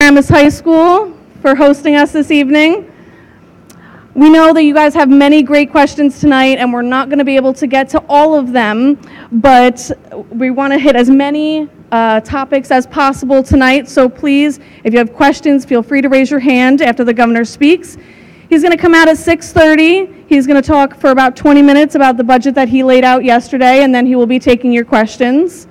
Paramus High School for hosting us this evening. We know that you guys have many great questions tonight, and we're not going to be able to get to all of them, but we want to hit as many topics as possible tonight. So please, if you have questions, feel free to raise your hand after the governor speaks. He's going to come out at 6:30. He's going to talk for about 20 minutes about the budget that he laid out yesterday, and then he will be taking your questions.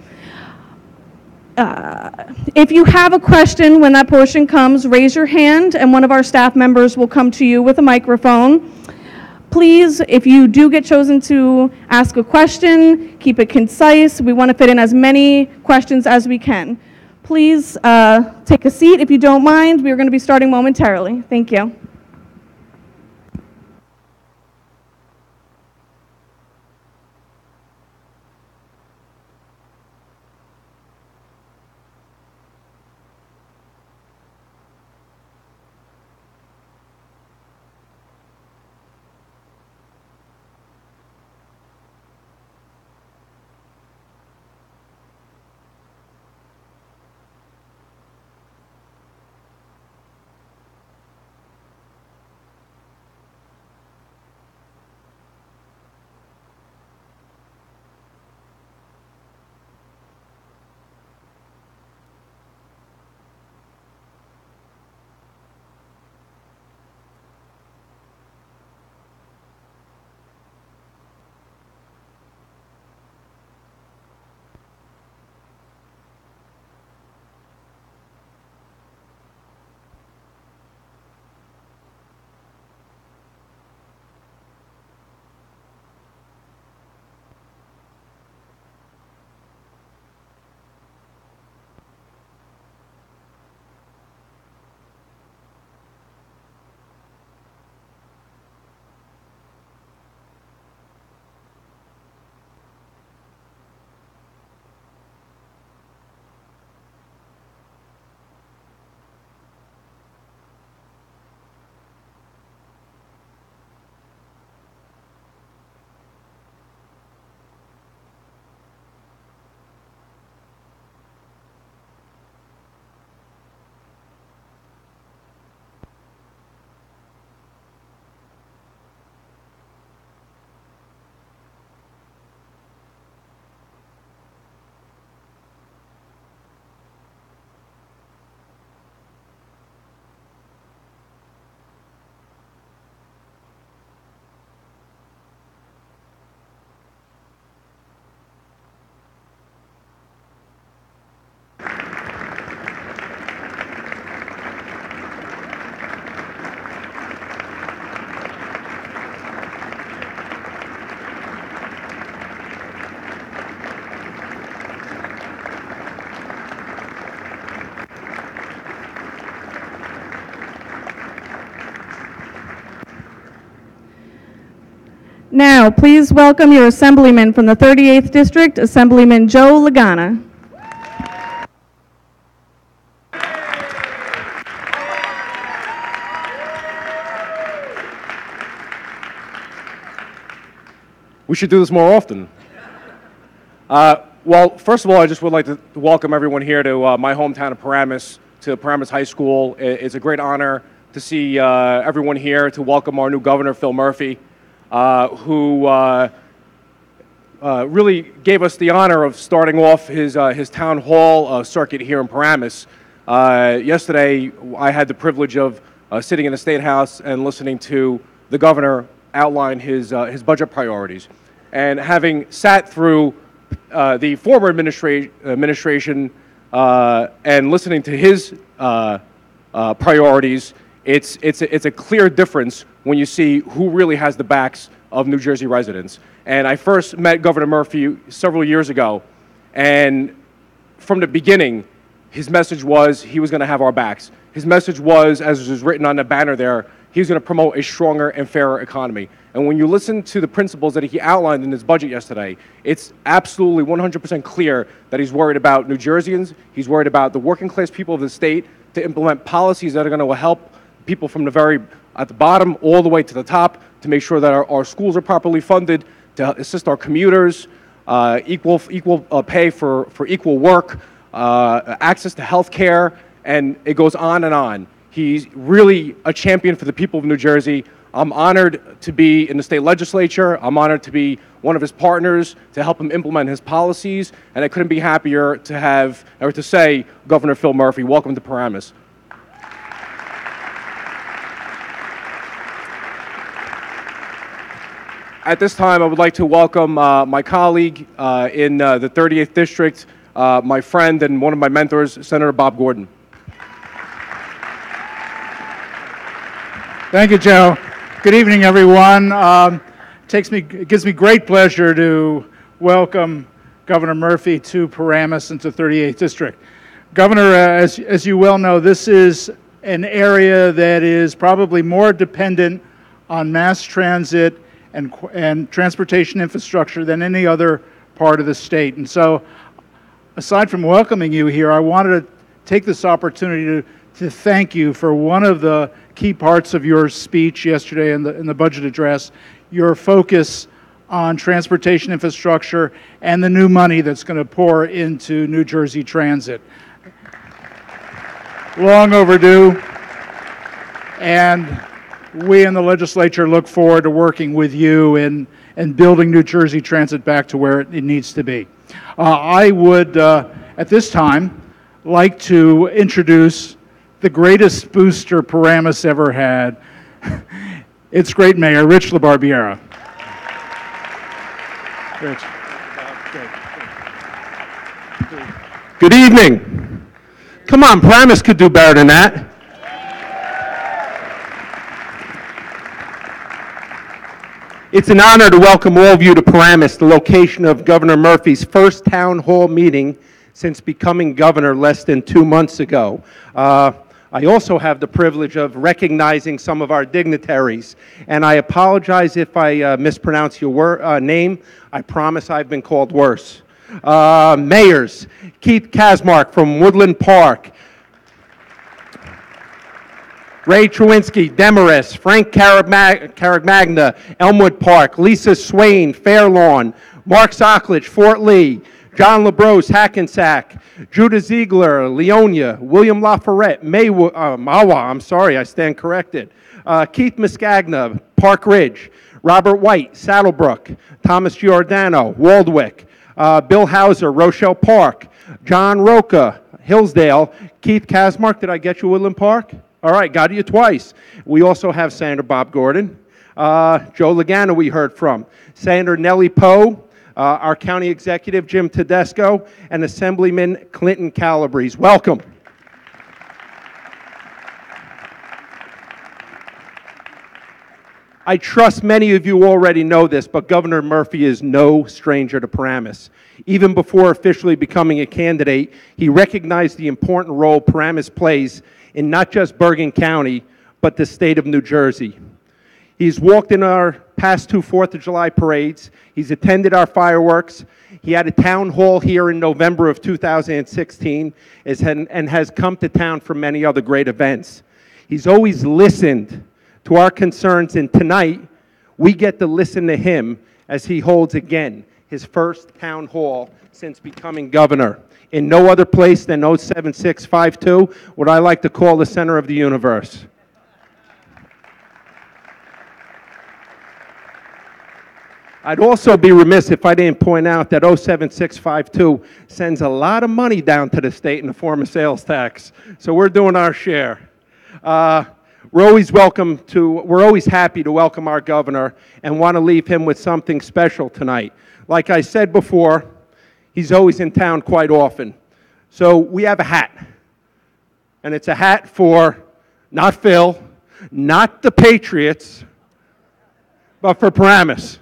If you have a question when that portion comes, raise your hand and one of our staff members will come to you with a microphone. Please, if you do get chosen to ask a question, keep it concise. We want to fit in as many questions as we can. Please take a seat if you don't mind. We're going to be starting momentarily. Thank you. Now, please welcome your Assemblyman from the 38th District, Assemblyman Joe Lagana. We should do this more often. Well, first of all, I just would like to welcome everyone here to my hometown of Paramus, to Paramus High School. It's a great honor to see everyone here, to welcome our new governor, Phil Murphy, who really gave us the honor of starting off his town hall circuit here in Paramus. Yesterday, I had the privilege of sitting in the State House and listening to the governor outline his budget priorities. And having sat through the former administration and listening to his priorities, it's a clear difference when you see who really has the backs of New Jersey residents. And I first met Governor Murphy several years ago, and from the beginning, his message was he was going to have our backs. His message was, as was written on the banner there, he was going to promote a stronger and fairer economy. And when you listen to the principles that he outlined in his budget yesterday, it's absolutely 100% clear that he's worried about New Jerseyans, he's worried about the working class people of the state, to implement policies that are going to help people from at the bottom all the way to the top, to make sure that our schools are properly funded, to assist our commuters, equal pay for equal work, access to health care, and it goes on and on. He's really a champion for the people of New Jersey. I'm honored to be in the state legislature. I'm honored to be one of his partners to help him implement his policies, and I couldn't be happier to have, or to say, Governor Phil Murphy, welcome to Paramus. At this time, I would like to welcome my colleague in the 38th District, my friend and one of my mentors, Senator Bob Gordon. Thank you, Joe. Good evening, everyone. It gives me great pleasure to welcome Governor Murphy to Paramus and to 38th District. Governor, as you well know, this is an area that is probably more dependent on mass transit and transportation infrastructure than any other part of the state. And so, aside from welcoming you here, I wanted to take this opportunity to thank you for one of the key parts of your speech yesterday in the budget address, your focus on transportation infrastructure and the new money that's going to pour into New Jersey Transit. Long overdue, and we in the legislature look forward to working with you in building New Jersey Transit back to where it needs to be. I would, at this time, like to introduce the greatest booster Paramus ever had. Its great mayor, Rich LaBarbiera. Rich. Good evening. Come on, Paramus could do better than that. It's an honor to welcome all of you to Paramus, the location of Governor Murphy's first town hall meeting since becoming governor less than 2 months ago. I also have the privilege of recognizing some of our dignitaries, and I apologize if I mispronounce your name. I promise I've been called worse. Mayors, Keith Kasmark from Woodland Park, Ray Truinsky, Demarest, Frank Carragmagna, Elmwood Park, Lisa Swain, Fairlawn, Mark Sockledge, Fort Lee, John LaBrose, Hackensack, Judah Ziegler, Leonia, William LaForette, Mawa, I stand corrected, Keith Muscagna, Park Ridge, Robert White, Saddlebrook, Thomas Giordano, Waldwick, Bill Hauser, Rochelle Park, John Roca, Hillsdale, Keith Kasmark, did I get you Woodland Park? All right, got you twice. We also have Senator Bob Gordon, Joe Lagana we heard from, Senator Nellie Poe, our county executive Jim Tedesco, and Assemblyman Clinton Calabrese. Welcome. I trust many of you already know this, but Governor Murphy is no stranger to Paramus. Even before officially becoming a candidate, he recognized the important role Paramus plays in not just Bergen County, but the state of New Jersey. He's walked in our past 2 4th of July parades. He's attended our fireworks. He had a town hall here in November of 2016 and has come to town for many other great events. He's always listened to our concerns, and tonight we get to listen to him as he holds again his first town hall since becoming governor in no other place than 07652, what I like to call the center of the universe. I'd also be remiss if I didn't point out that 07652 sends a lot of money down to the state in the form of sales tax, so we're doing our share. We're always happy to welcome our governor and want to leave him with something special tonight. Like I said before, he's always in town quite often. So we have a hat. And it's a hat for not Phil, not the Patriots, but for Paramus.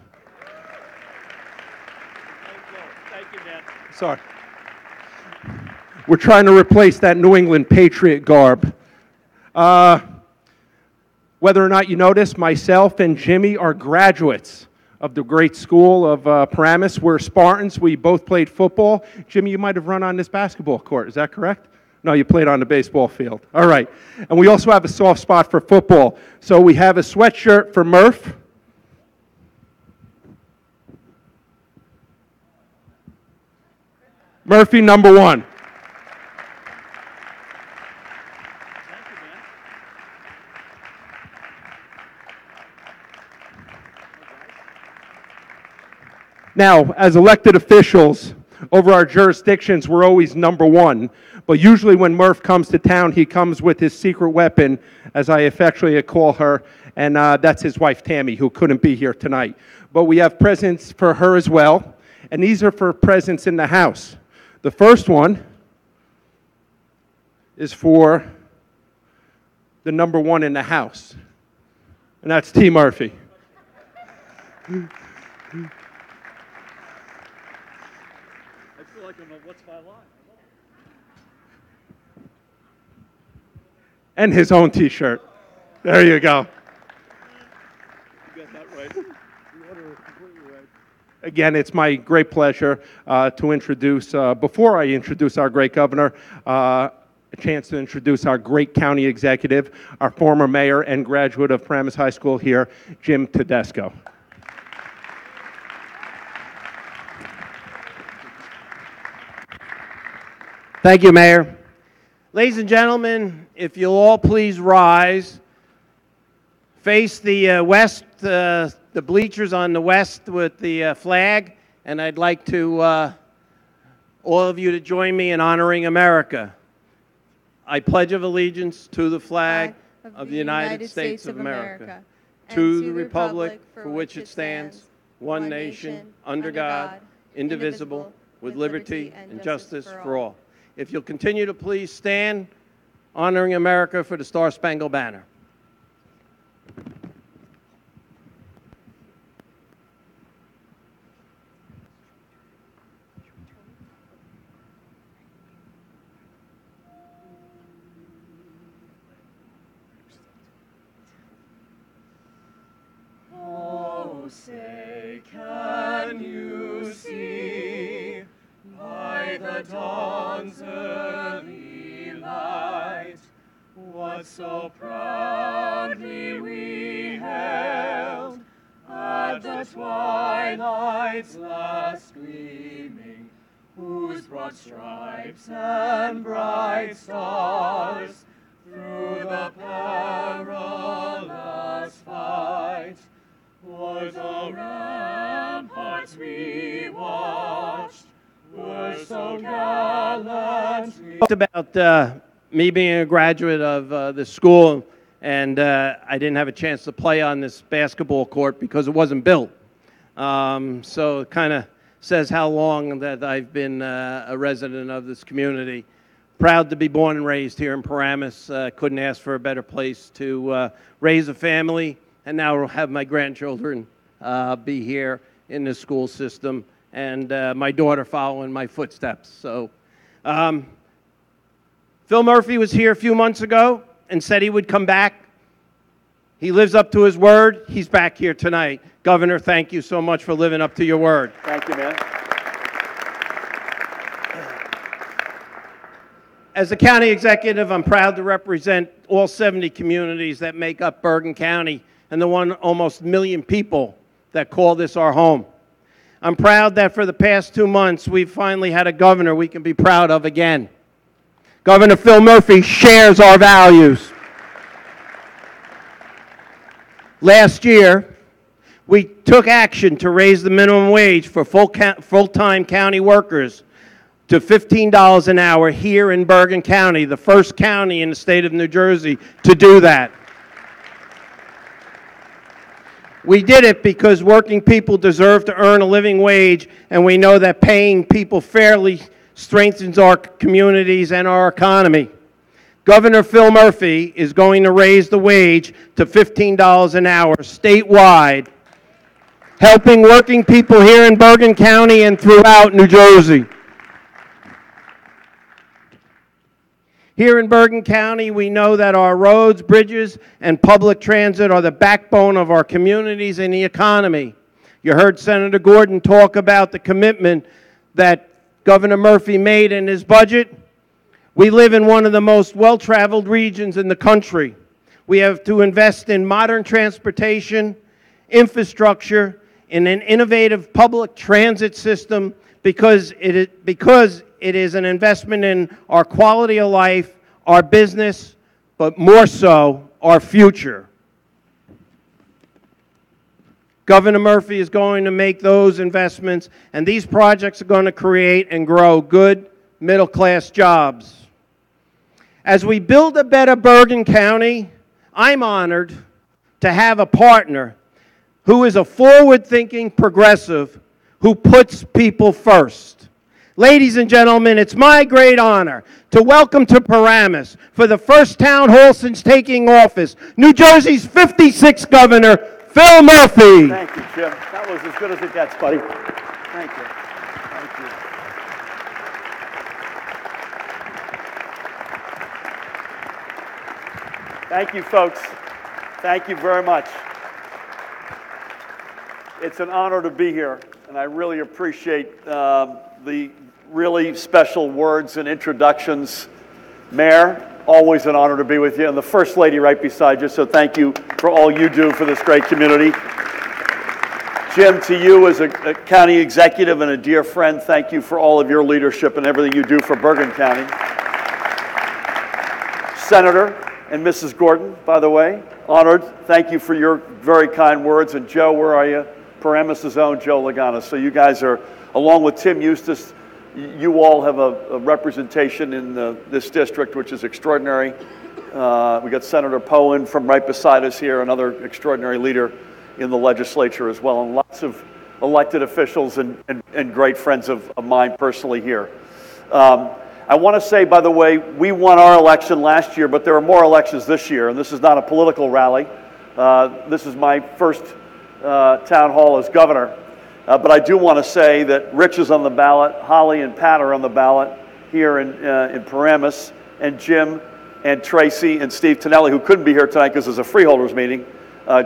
Thank you, man. Sorry. We're trying to replace that New England Patriot garb. Whether or not you notice, myself and Jimmy are graduates of the great school of Paramus. We're Spartans. We both played football. Jimmy, you might have run on this basketball court. Is that correct? No, you played on the baseball field. All right. And we also have a soft spot for football. So we have a sweatshirt for Murph. Murphy, number 1. Now, as elected officials over our jurisdictions, we're always number one. But usually when Murph comes to town, he comes with his secret weapon, as I affectionately call her, and that's his wife, Tammy, who couldn't be here tonight. But we have presents for her as well, and these are for presents in the house. The first one is for the number one in the house, and that's T. Murphy. I feel like I'm a What's My Line? And his own T-shirt. There you go. You got that right. You order it completely right. Again, it's my great pleasure to introduce, before I introduce our great governor, a chance to introduce our great county executive, our former mayor and graduate of Paramus High School here, Jim Tedesco. Thank you, Mayor. Ladies and gentlemen, if you'll all please rise, face the west, the bleachers on the west with the flag, and I'd like to all of you to join me in honoring America. I pledge of allegiance to the flag of the United States of America, to the republic for which it stands, one nation, under God, indivisible, with liberty and justice for all. If you'll continue to please stand, honoring America for the Star-Spangled Banner. Oh, say, can you see by the dawn's early light what so proudly we hailed at the twilight's last gleaming, whose broad stripes and bright stars through the perilous fight o'er the ramparts we watched were so gallantly. Talked about me being a graduate of the school, and I didn't have a chance to play on this basketball court because it wasn't built. So it kind of says how long that I've been a resident of this community. Proud to be born and raised here in Paramus. Couldn't ask for a better place to raise a family, and now have my grandchildren be here in the school system, and my daughter following my footsteps. So Phil Murphy was here a few months ago and said he would come back. He lives up to his word. He's back here tonight. Governor, thank you so much for living up to your word. Thank you, man. As a county executive, I'm proud to represent all 70 communities that make up Bergen County and the almost 1 million people that call this our home. I'm proud that for the past 2 months, we've finally had a governor we can be proud of again. Governor Phil Murphy shares our values. Last year, we took action to raise the minimum wage for full-time county workers to $15 an hour here in Bergen County, the first county in the state of New Jersey to do that. We did it because working people deserve to earn a living wage, and we know that paying people fairly strengthens our communities and our economy. Governor Phil Murphy is going to raise the wage to $15 an hour statewide, helping working people here in Bergen County and throughout New Jersey. Here in Bergen County, we know that our roads, bridges, and public transit are the backbone of our communities and the economy. You heard Senator Gordon talk about the commitment that Governor Murphy made in his budget. We live in one of the most well-traveled regions in the country. We have to invest in modern transportation, infrastructure, in an innovative public transit system because it is an investment in our quality of life, our business, but more so, our future. Governor Murphy is going to make those investments, and these projects are going to create and grow good middle-class jobs. As we build a better Bergen County, I'm honored to have a partner who is a forward-thinking progressive who puts people first. Ladies and gentlemen, it's my great honor to welcome to Paramus, for the first town hall since taking office, New Jersey's 56th Governor, Phil Murphy. Thank you, Jim. That was as good as it gets, buddy. Thank you. Thank you. Thank you, folks. Thank you very much. It's an honor to be here, and I really appreciate the really special words and introductions. Mayor, always an honor to be with you, and the First Lady right beside you, so thank you for all you do for this great community. Jim, to you as a county executive and a dear friend, thank you for all of your leadership and everything you do for Bergen County. Senator and Mrs. Gordon, by the way, honored. Thank you for your very kind words. And Joe, where are you? Paramus' own Joe Lagana. So you guys are, along with Tim Eustace, you all have a representation in this district, which is extraordinary. We got Senator Poen from right beside us here, another extraordinary leader in the legislature as well, and lots of elected officials and great friends of mine personally here. I want to say, by the way, we won our election last year, but there are more elections this year, and this is not a political rally. This is my first town hall as governor. But I do want to say that Rich is on the ballot, Holly and Pat are on the ballot here in Paramus, and Jim and Tracy and Steve Tonelli, who couldn't be here tonight because there's a freeholders meeting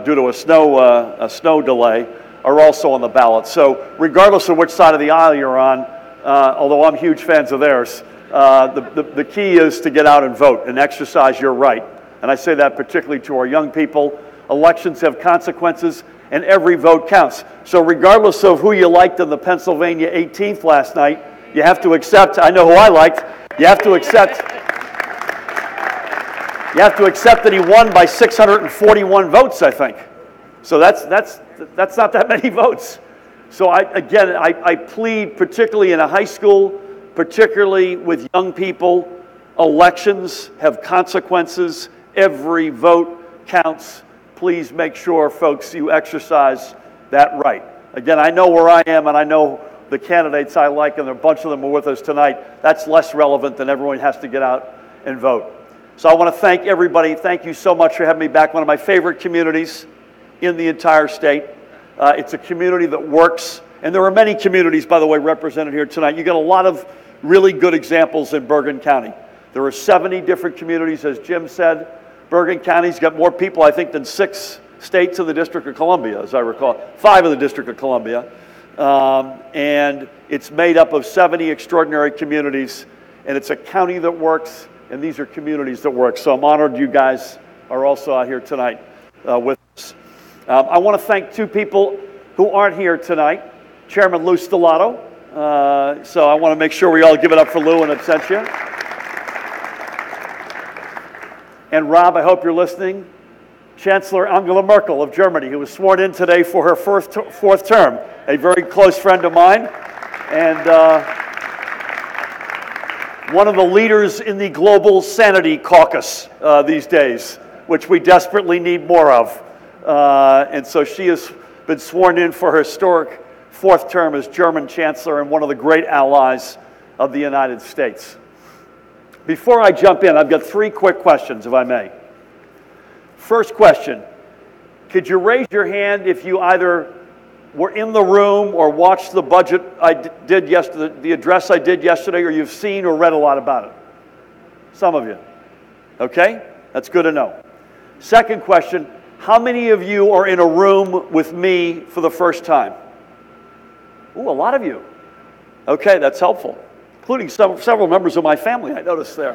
due to a snow delay, are also on the ballot. So regardless of which side of the aisle you're on, although I'm huge fans of theirs, the key is to get out and vote and exercise your right. And I say that particularly to our young people. Elections have consequences, and every vote counts. So regardless of who you liked in the Pennsylvania 18th last night, you have to accept, I know who I liked, you have to accept that he won by 641 votes, I think. So that's not that many votes. So I plead, particularly in a high school, particularly with young people, elections have consequences. Every vote counts. Please make sure, folks, you exercise that right. Again, I know where I am, and I know the candidates I like, and a bunch of them are with us tonight. That's less relevant than everyone has to get out and vote. So I want to thank everybody. Thank you so much for having me back. One of my favorite communities in the entire state. It's a community that works, and there are many communities, by the way, represented here tonight. You got a lot of really good examples in Bergen County. There are 70 different communities, as Jim said. Bergen County's got more people, I think, than 6 states in the District of Columbia, as I recall. 5 in the District of Columbia. And it's made up of 70 extraordinary communities, and it's a county that works, and these are communities that work. So I'm honored you guys are also out here tonight with us. I want to thank 2 people who aren't here tonight. Chairman Lou Stellato. So I want to make sure we all give it up for Lou in absentia. And Rob, I hope you're listening. Chancellor Angela Merkel of Germany, who was sworn in today for her fourth term, a very close friend of mine, and one of the leaders in the Global Sanity Caucus these days, which we desperately need more of. And so she has been sworn in for her historic 4th term as German Chancellor and one of the great allies of the United States. Before I jump in, I've got 3 quick questions, if I may. First question, could you raise your hand if you either were in the room or watched the budget I did yesterday, the address I did yesterday, or you've seen or read a lot about it? Some of you. Okay, that's good to know. Second question, how many of you are in a room with me for the first time? Ooh, a lot of you. Okay, that's helpful. Including several members of my family, I noticed there.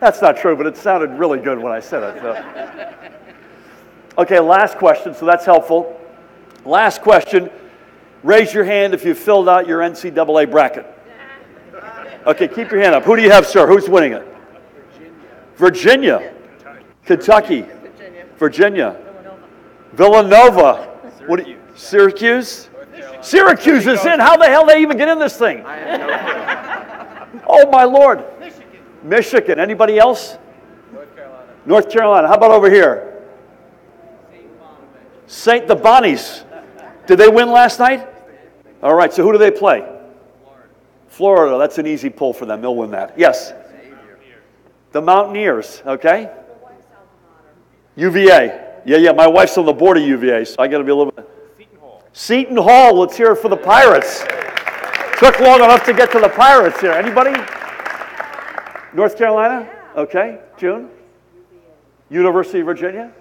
That's not true, but it sounded really good when I said it. So. Okay, last question, so that's helpful. Last question, raise your hand if you filled out your NCAA bracket. Okay, keep your hand up. Who do you have, sir? Who's winning it? Virginia. Kentucky. Virginia. Villanova. What? Syracuse? Syracuse is in. How the hell did they even get in this thing? Oh, my Lord. Michigan. Anybody else? North Carolina. How about over here? The Bonnies. Did they win last night? All right, so who do they play? Florida. That's an easy pull for them. They'll win that. Yes. The Mountaineers, okay? UVA. Yeah, my wife's on the board of UVA, so I got to be a little bit. Seton Hall. Let's hear it for the Pirates. Took long enough to get to the Pirates here. Anybody? North Carolina? Okay. June? University of Virginia?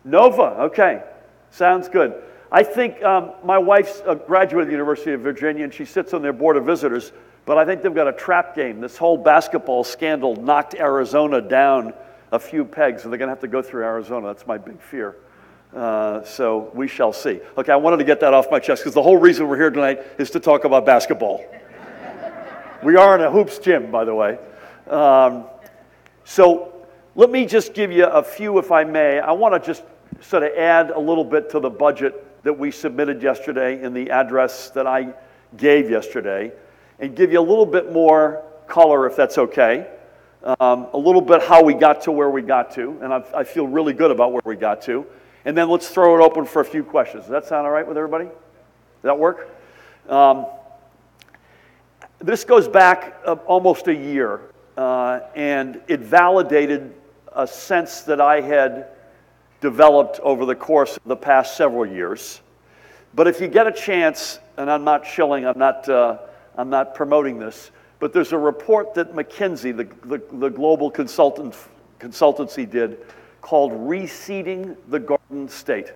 Nova. Okay. Sounds good. I think my wife's a graduate of the University of Virginia, and she sits on their board of visitors, but I think they've got a trap game. This whole basketball scandal knocked Arizona down a few pegs, and they're going to have to go through Arizona. That's my big fear. So we shall see. Okay, I wanted to get that off my chest because the whole reason we're here tonight is to talk about basketball. We are in a hoops gym, by the way. So let me just give you a few, if I may. I want to just sort of add a little bit to the budget that we submitted yesterday in the address that I gave yesterday and give you a little bit more color, if that's okay. A little bit how we got to where we got to, and I feel really good about where we got to. And then let's throw it open for a few questions. Does that sound all right with everybody? Does that work? This goes back almost a year, and it validated a sense that I had developed over the course of the past several years. But if you get a chance, and I'm not shilling, I'm not promoting this, but there's a report that McKinsey, the global consultancy did, called Reseeding the Garden State,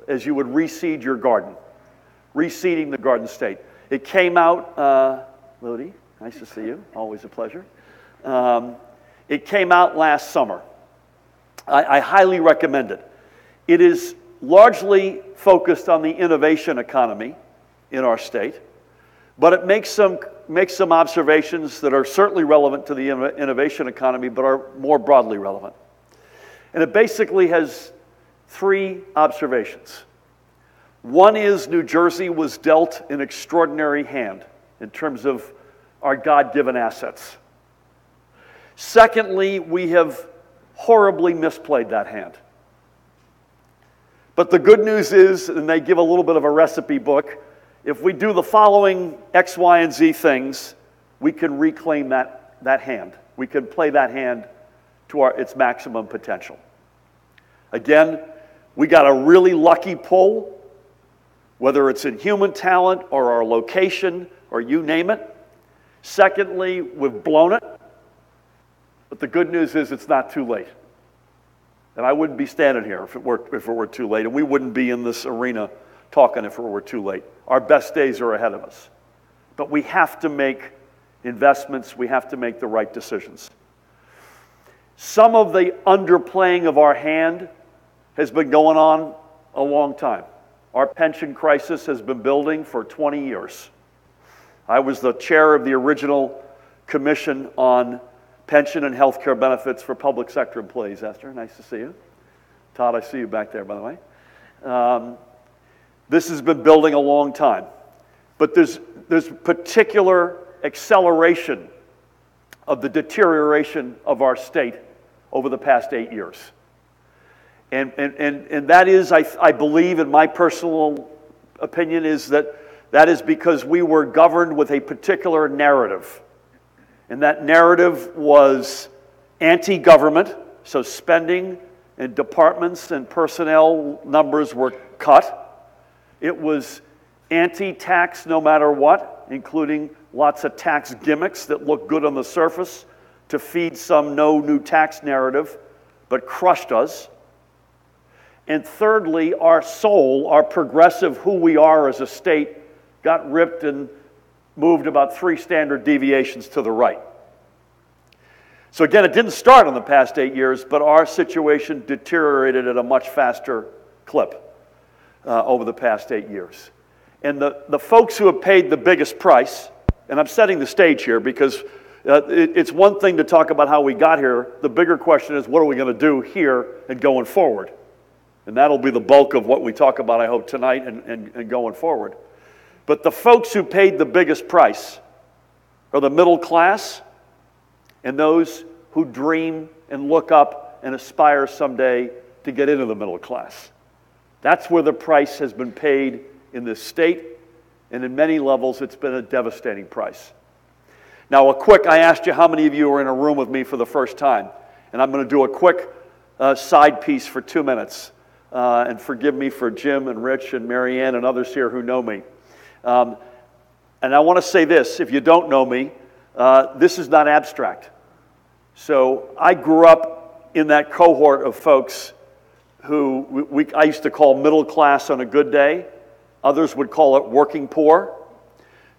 as you would reseed your garden. Reseeding the Garden State. It came out, Lodi, nice to see you, always a pleasure. It came out last summer. I highly recommend it. It is largely focused on the innovation economy in our state, but it makes some observations that are certainly relevant to the innovation economy, but are more broadly relevant. And it basically has three observations. One is New Jersey was dealt an extraordinary hand in terms of our God-given assets. Secondly, we have horribly misplayed that hand. But the good news is, and they give a little bit of a recipe book, if we do the following X, Y, and Z things, we can reclaim that hand. We can play that hand to its maximum potential. Again, we got a really lucky pull, whether it's in human talent or our location or you name it. Secondly, we've blown it. But the good news is it's not too late. And I wouldn't be standing here if it were too late, and we wouldn't be in this arena talking if it were too late. Our best days are ahead of us. But we have to make investments. We have to make the right decisions. Some of the underplaying of our hand has been going on a long time. Our pension crisis has been building for 20 years. I was the chair of the original commission on pension and health care benefits for public sector employees. Esther, nice to see you. Todd, I see you back there, by the way. This has been building a long time. But there's particular acceleration of the deterioration of our state over the past 8 years. And that is, I believe, in my personal opinion, is that is because we were governed with a particular narrative. And that narrative was anti-government, so spending and departments and personnel numbers were cut. It was anti-tax no matter what, including lots of tax gimmicks that look good on the surface to feed some no new tax narrative, but crushed us. And thirdly, our soul, our progressive who we are as a state, got ripped and moved about 3 standard deviations to the right. So again, it didn't start in the past 8 years, but our situation deteriorated at a much faster clip over the past 8 years. And the folks who have paid the biggest price, and I'm setting the stage here because it's one thing to talk about how we got here. The bigger question is, what are we going to do here and going forward? And that'll be the bulk of what we talk about, I hope, tonight and going forward. But the folks who paid the biggest price are the middle class and those who dream and look up and aspire someday to get into the middle class. That's where the price has been paid in this state, and in many levels it's been a devastating price. Now I asked you how many of you are in a room with me for the first time, and I'm going to do a quick side piece for 2 minutes, and forgive me for Jim and Rich and Marianne and others here who know me. And I want to say this, if you don't know me, this is not abstract. So I grew up in that cohort of folks who I used to call middle class on a good day. Others would call it working poor.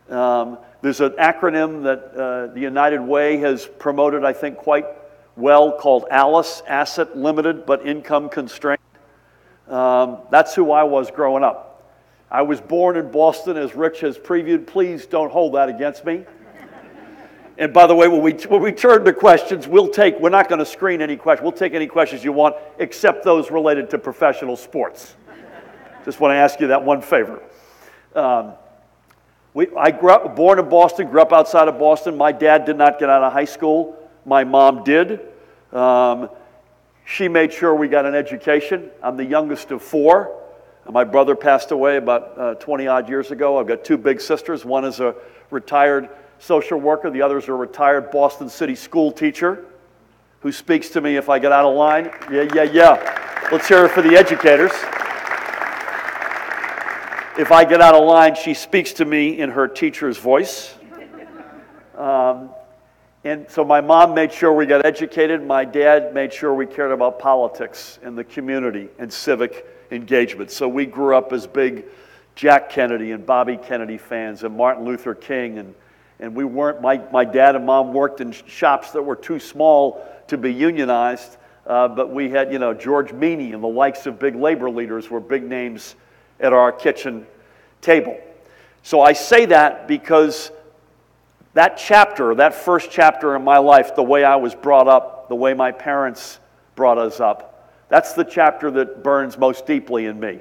There's an acronym that the United Way has promoted, I think, quite well, called ALICE, Asset Limited but Income Constrained. That's who I was growing up. I was born in Boston, as Rich has previewed. Please don't hold that against me. And by the way, when we turn to questions, we're not going to screen any questions. We'll take any questions you want, except those related to professional sports. Just want to ask you that one favor. I grew up, born in Boston, grew up outside of Boston. My dad did not get out of high school. My mom did. She made sure we got an education. I'm the youngest of 4. My brother passed away about 20-odd years ago. I've got 2 big sisters. One is a retired social worker. The other is a retired Boston City school teacher who speaks to me if I get out of line. Yeah. Let's hear it for the educators. If I get out of line, she speaks to me in her teacher's voice. And so my mom made sure we got educated. My dad made sure we cared about politics and the community and civic engagement. So we grew up as big Jack Kennedy and Bobby Kennedy fans and Martin Luther King. And we weren't, my dad and mom worked in shops that were too small to be unionized. But we had, George Meany and the likes of big labor leaders were big names at our kitchen table. So I say that because that first chapter in my life, the way I was brought up, the way my parents brought us up, that's the chapter that burns most deeply in me.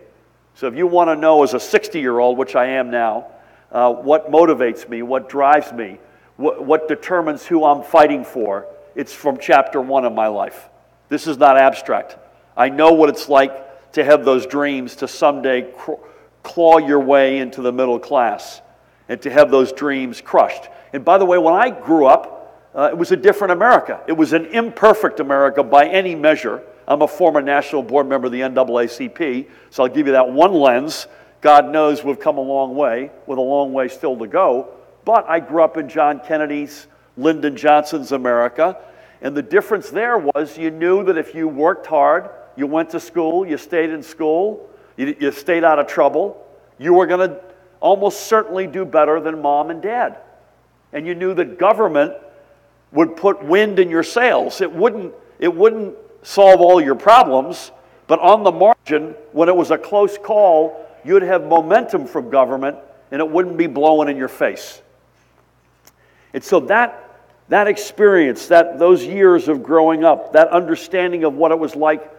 So if you want to know as a 60-year-old, which I am now, what motivates me, what drives me, what determines who I'm fighting for, it's from chapter 1 of my life. This is not abstract. I know what it's like to have those dreams to someday claw your way into the middle class and to have those dreams crushed. And by the way, when I grew up, it was a different America. It was an imperfect America by any measure. I'm a former national board member of the NAACP, so I'll give you that one lens. God knows we've come a long way, with a long way still to go. But I grew up in John Kennedy's, Lyndon Johnson's America, and the difference there was you knew that if you worked hard, you went to school, you stayed in school, you stayed out of trouble, you were going to almost certainly do better than mom and dad. And you knew that government would put wind in your sails. It wouldn't solve all your problems, but on the margin, when it was a close call, you'd have momentum from government and it wouldn't be blowing in your face. And so that experience, those years of growing up, that understanding of what it was like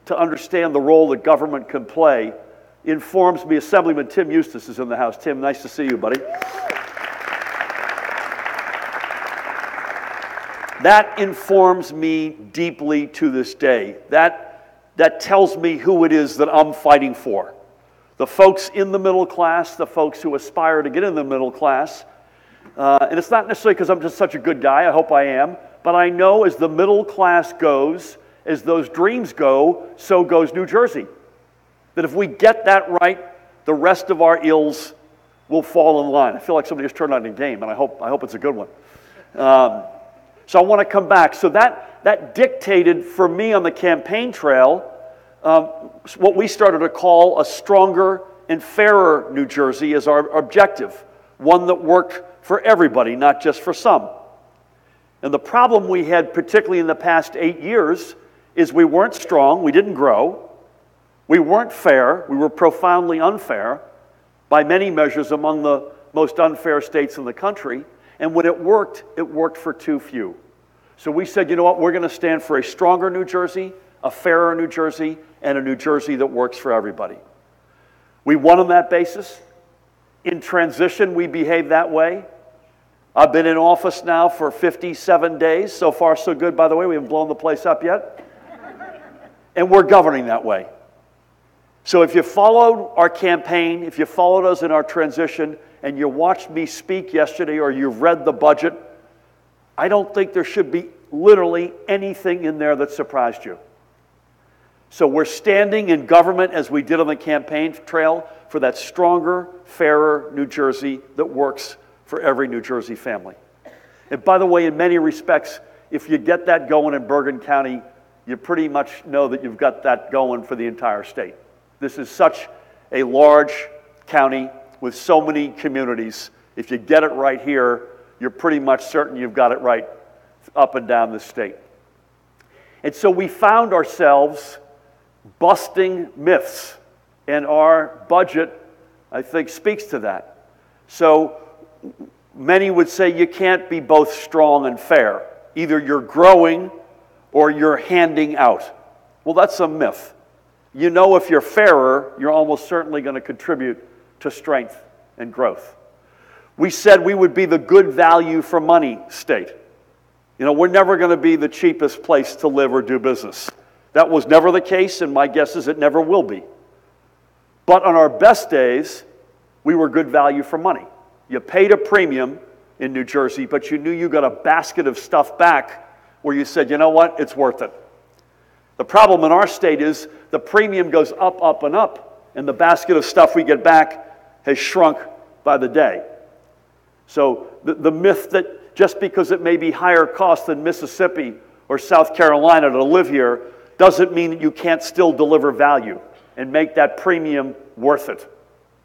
to understand the role that government can play, informs me. Assemblyman Tim Eustace is in the house. Tim, nice to see you, buddy. That informs me deeply to this day. That tells me who it is that I'm fighting for. The folks in the middle class, the folks who aspire to get in the middle class. And it's not necessarily because I'm just such a good guy, I hope I am, but I know as the middle class goes, as those dreams go, so goes New Jersey. That if we get that right, the rest of our ills will fall in line. I feel like somebody just turned on a game, and I hope it's a good one. So I want to come back. So that dictated for me on the campaign trail what we started to call a stronger and fairer New Jersey as our objective, one that worked for everybody, not just for some. And the problem we had, particularly in the past 8 years, is we weren't strong, we didn't grow, we weren't fair, we were profoundly unfair, by many measures among the most unfair states in the country, and when it worked for too few. So we said, you know what, we're going to stand for a stronger New Jersey, a fairer New Jersey, and a New Jersey that works for everybody. We won on that basis. In transition, we behave that way. I've been in office now for 57 days. So far, so good, by the way. We haven't blown the place up yet. And we're governing that way. So if you followed our campaign, if you followed us in our transition, and you watched me speak yesterday or you've read the budget, I don't think there should be literally anything in there that surprised you. So we're standing in government, as we did on the campaign trail, for that stronger, fairer New Jersey that works for every New Jersey family. And by the way, in many respects, if you get that going in Bergen County, you pretty much know that you've got that going for the entire state. This is such a large county with so many communities. If you get it right here, you're pretty much certain you've got it right up and down the state. And so we found ourselves busting myths, and our budget, I think, speaks to that. So many would say you can't be both strong and fair. Either you're growing or you're handing out. Well, that's a myth. You know, if you're fairer, you're almost certainly going to contribute to strength and growth. We said we would be the good value for money state. You know, we're never going to be the cheapest place to live or do business. That was never the case, and my guess is it never will be. But on our best days, we were good value for money. You paid a premium in New Jersey, but you knew you got a basket of stuff back where you said, you know what, it's worth it. The problem in our state is the premium goes up, up, and up, and the basket of stuff we get back has shrunk by the day. So the myth that just because it may be higher cost than Mississippi or South Carolina to live here doesn't mean that you can't still deliver value and make that premium worth it.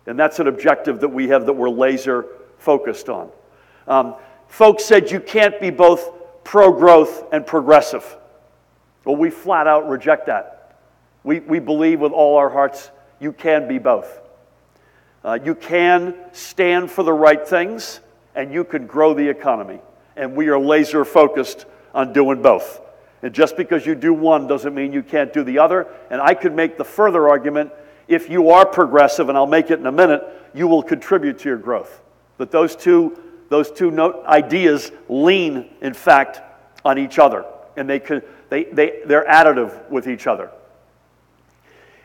And that's an objective that we have that we're laser focused on. Folks said you can't be both pro-growth and progressive. Well, we flat out reject that. We believe with all our hearts you can be both. You can stand for the right things, and you can grow the economy. And we are laser focused on doing both. And just because you do one doesn't mean you can't do the other. And I could make the further argument, if you are progressive, and I'll make it in a minute, you will contribute to your growth. But those two ideas lean, in fact, on each other. And they're additive with each other.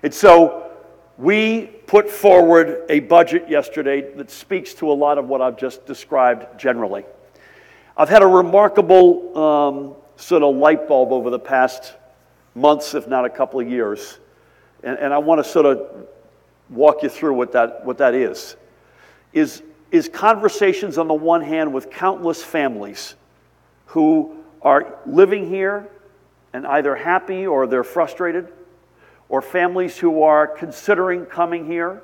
And so we put forward a budget yesterday that speaks to a lot of what I've just described generally. I've had a remarkable sort of light bulb over the past months, if not a couple of years. And I want to sort of walk you through what that is conversations on the one hand with countless families who are living here and either happy or they're frustrated, or families who are considering coming here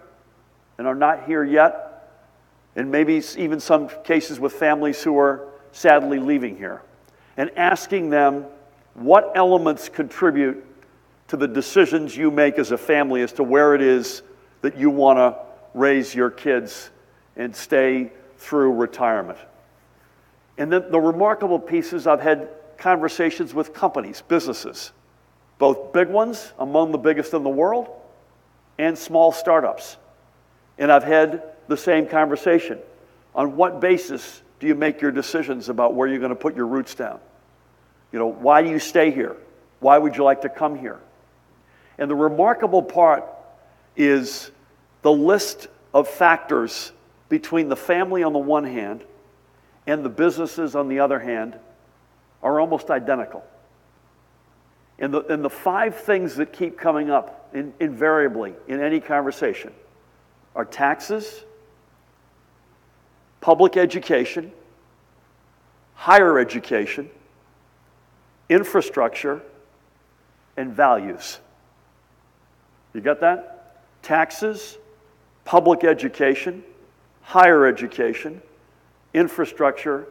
and are not here yet, and maybe even some cases with families who are sadly leaving here, and asking them what elements contribute to the decisions you make as a family as to where it is that you want to raise your kids and stay through retirement. And then the remarkable piece is I've had conversations with companies, businesses, both big ones, among the biggest in the world, and small startups. And I've had the same conversation. On what basis do you make your decisions about where you're going to put your roots down? You know, why do you stay here? Why would you like to come here? And the remarkable part is the list of factors between the family on the one hand and the businesses on the other hand are almost identical. And the five things that keep coming up invariably in any conversation are taxes, public education, higher education, infrastructure, and values. You got that? Taxes, public education, higher education, infrastructure,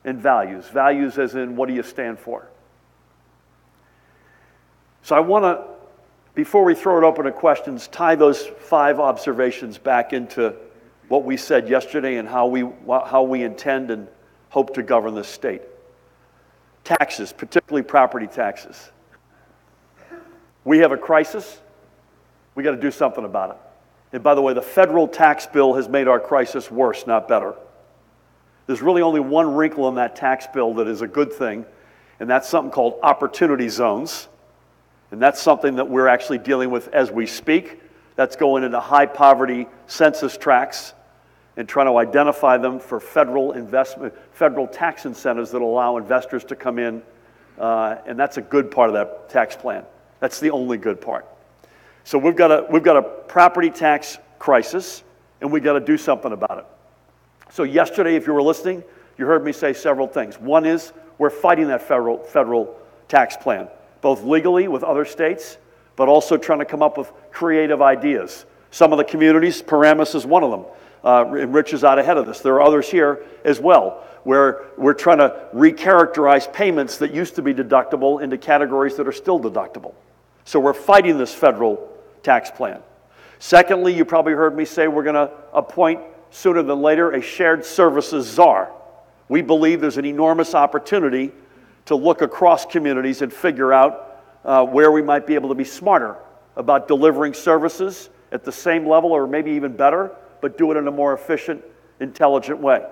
and values. Values as in, what do you stand for? So I want to, before we throw it open to questions, tie those five observations back into what we said yesterday and how we intend and hope to govern this state. Taxes, particularly property taxes. We have a crisis. We got to do something about it. And by the way, the federal tax bill has made our crisis worse, not better. There's really only one wrinkle in that tax bill that is a good thing, and that's something called opportunity zones. And that's something that we're actually dealing with as we speak. That's going into high poverty census tracts and trying to identify them for federal investment, federal tax incentives that allow investors to come in. And that's a good part of that tax plan. That's the only good part. So we've got a property tax crisis, and we've got to do something about it. So yesterday, if you were listening, you heard me say several things. One is we're fighting that federal tax plan, both legally with other states, but also trying to come up with creative ideas. Some of the communities, Paramus is one of them, and Rich is out ahead of this. There are others here as well, where we're trying to recharacterize payments that used to be deductible into categories that are still deductible. So we're fighting this federal tax plan. Secondly, you probably heard me say we're going to appoint sooner than later a shared services czar. We believe there's an enormous opportunity to look across communities and figure out where we might be able to be smarter about delivering services at the same level or maybe even better, but do it in a more efficient, intelligent way.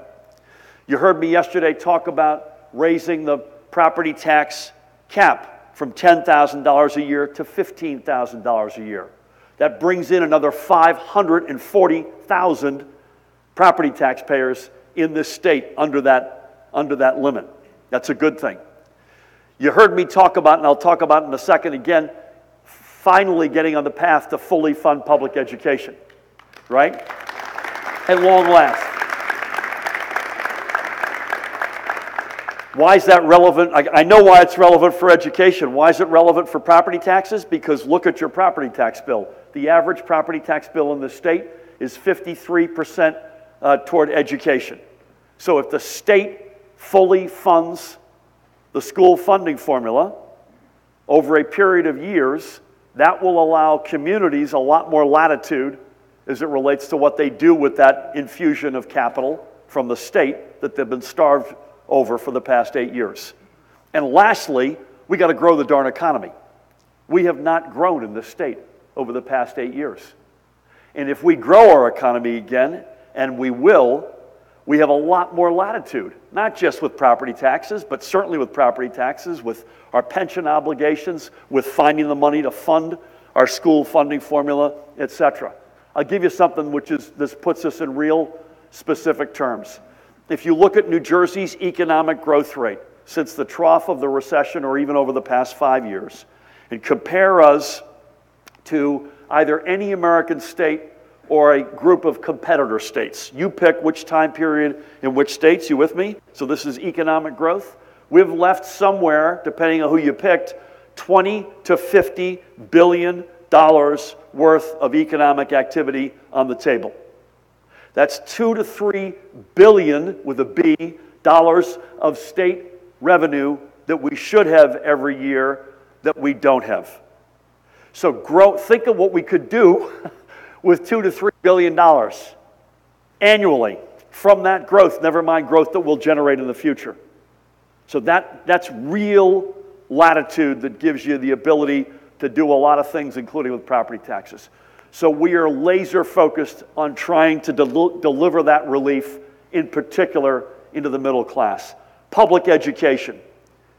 You heard me yesterday talk about raising the property tax cap from $10,000 a year to $15,000 a year. That brings in another 540,000 property taxpayers in this state under that limit. That's a good thing. You heard me talk about, and I'll talk about in a second again, finally getting on the path to fully fund public education, right? At long last. Why is that relevant? I know why it's relevant for education. Why is it relevant for property taxes? Because look at your property tax bill. The average property tax bill in the state is 53% toward education. So if the state fully funds the school funding formula over a period of years, that will allow communities a lot more latitude as it relates to what they do with that infusion of capital from the state that they've been starved over for the past 8 years. And lastly, we got to grow the darn economy. We have not grown in this state over the past 8 years. And if we grow our economy again, and we will, we have a lot more latitude, not just with property taxes, but certainly with property taxes, with our pension obligations, with finding the money to fund our school funding formula, etc. I'll give you something this puts us in real specific terms. If you look at New Jersey's economic growth rate since the trough of the recession or even over the past 5 years, and compare us to either any American state or a group of competitor states. You pick which time period in which states. You with me? So this is economic growth. We've left somewhere, depending on who you picked, $20 to $50 billion worth of economic activity on the table. That's 2 to 3 billion with a B dollars of state revenue that we should have every year that we don't have. So think of what we could do with $2 to $3 billion annually from that growth, never mind growth that we'll generate in the future. So that's real latitude that gives you the ability to do a lot of things, including with property taxes. So we are laser focused on trying to deliver that relief, in particular, into the middle class. Public education.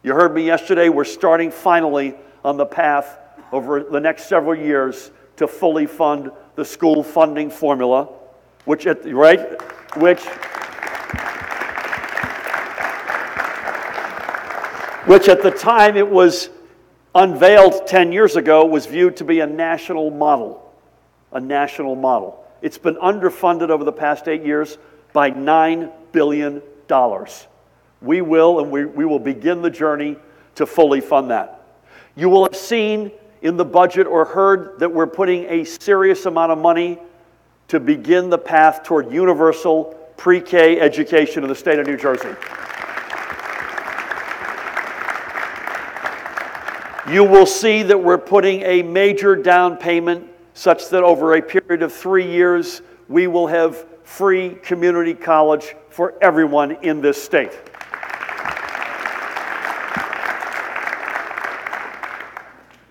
You heard me yesterday, we're starting finally on the path over the next several years to fully fund the school funding formula, which at the time it was unveiled 10 years ago was viewed to be a national model. A national model. It's been underfunded over the past 8 years by $9 billion. We will begin the journey to fully fund that. You will have seen in the budget or heard that we're putting a serious amount of money to begin the path toward universal pre-K education in the state of New Jersey. You will see that we're putting a major down payment such that over a period of 3 years, we will have free community college for everyone in this state.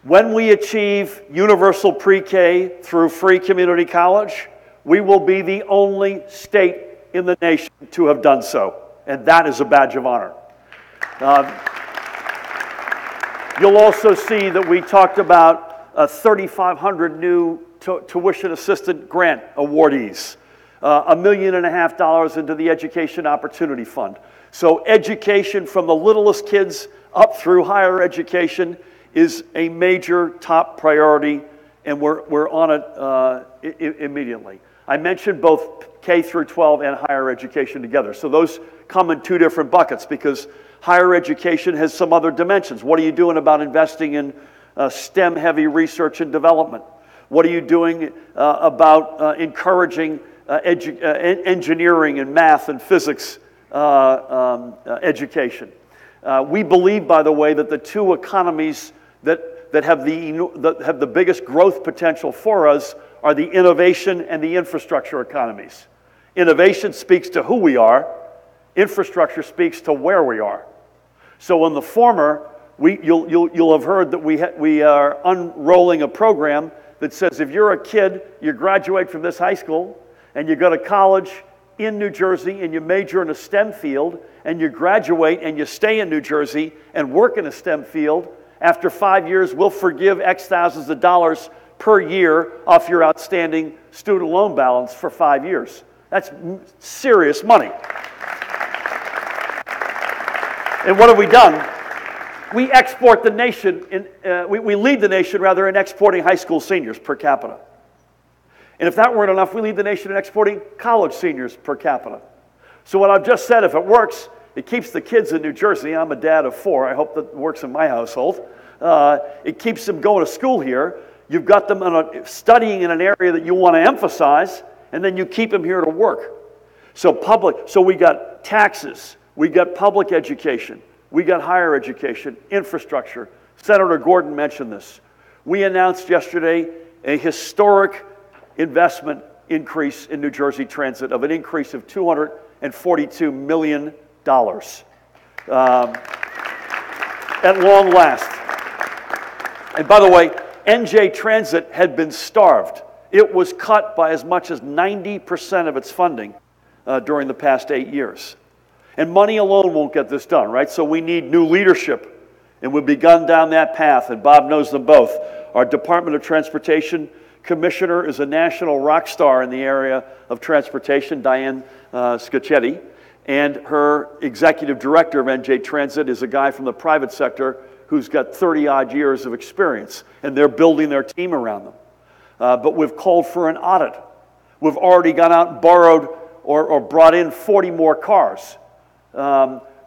When we achieve universal pre-K through free community college, we will be the only state in the nation to have done so, and that is a badge of honor. You'll also see that we talked about 3,500 new tuition assistant grant awardees, $1.5 million into the Education Opportunity Fund. So education from the littlest kids up through higher education is a major top priority, and we're on it immediately. I mentioned both K through 12 and higher education together. So those come in two different buckets because higher education has some other dimensions. What are you doing about investing in STEM-heavy research and development? What are you doing about encouraging engineering and math and physics education? We believe, by the way, that the two economies that have the biggest growth potential for us are the innovation and the infrastructure economies. Innovation speaks to who we are. Infrastructure speaks to where we are. So in the former, you'll have heard that we are unrolling a program that says if you're a kid, you graduate from this high school, and you go to college in New Jersey, and you major in a STEM field, and you graduate and you stay in New Jersey and work in a STEM field, after 5 years, we'll forgive X thousands of dollars per year off your outstanding student loan balance for 5 years. That's serious money. And what have we done? We export the nation, we lead the nation rather in exporting high school seniors per capita. And if that weren't enough, we lead the nation in exporting college seniors per capita. So what I've just said, if it works, it keeps the kids in New Jersey. I'm a dad of 4. I hope that works in my household. It keeps them going to school here. You've got them studying in an area that you want to emphasize, and then you keep them here to work. So we got taxes, we got public education, we got higher education, infrastructure. Senator Gordon mentioned this. We announced yesterday a historic investment increase in New Jersey Transit of an increase of $242 million. At long last. And by the way, NJ Transit had been starved. It was cut by as much as 90% of its funding during the past 8 years. And money alone won't get this done, right? So we need new leadership. And we've begun down that path, and Bob knows them both. Our Department of Transportation Commissioner is a national rock star in the area of transportation, Diane Scacchetti. And her executive director of NJ Transit is a guy from the private sector who's got 30-odd years of experience, and they're building their team around them. But we've called for an audit. We've already gone out and borrowed or brought in 40 more cars.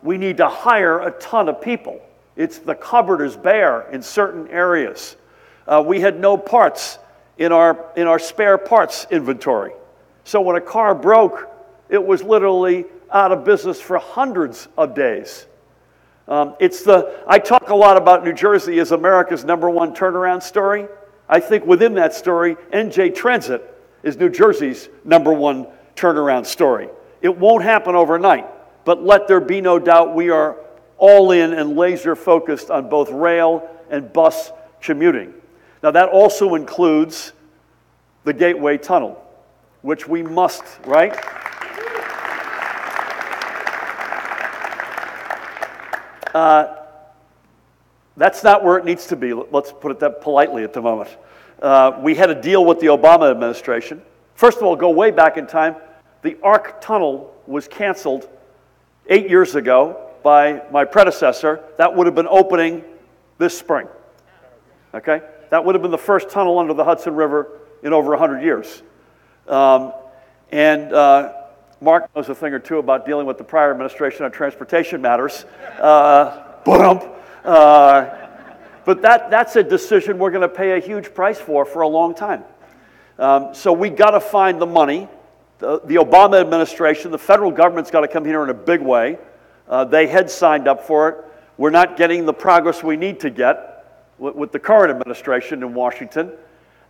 We need to hire a ton of people. The cupboard is bare in certain areas. We had no parts in our spare parts inventory. So when a car broke, it was literally out of business for hundreds of days. I talk a lot about New Jersey as America's #1 turnaround story. I think within that story, NJ Transit is New Jersey's #1 turnaround story. It won't happen overnight, but let there be no doubt we are all in and laser focused on both rail and bus commuting. Now that also includes the Gateway Tunnel, which we must, right? That's not where it needs to be. Let's put it that politely at the moment. We had a deal with the Obama administration. First of all, go way back in time. The ARC Tunnel was canceled 8 years ago by my predecessor. That would have been opening this spring. Okay? That would have been the first tunnel under the Hudson River in over 100 years. Mark knows a thing or two about dealing with the prior administration on transportation matters. But that's a decision we're going to pay a huge price for a long time. So we got to find the money. The Obama administration, the federal government's got to come here in a big way. They had signed up for it. We're not getting the progress we need to get with the current administration in Washington.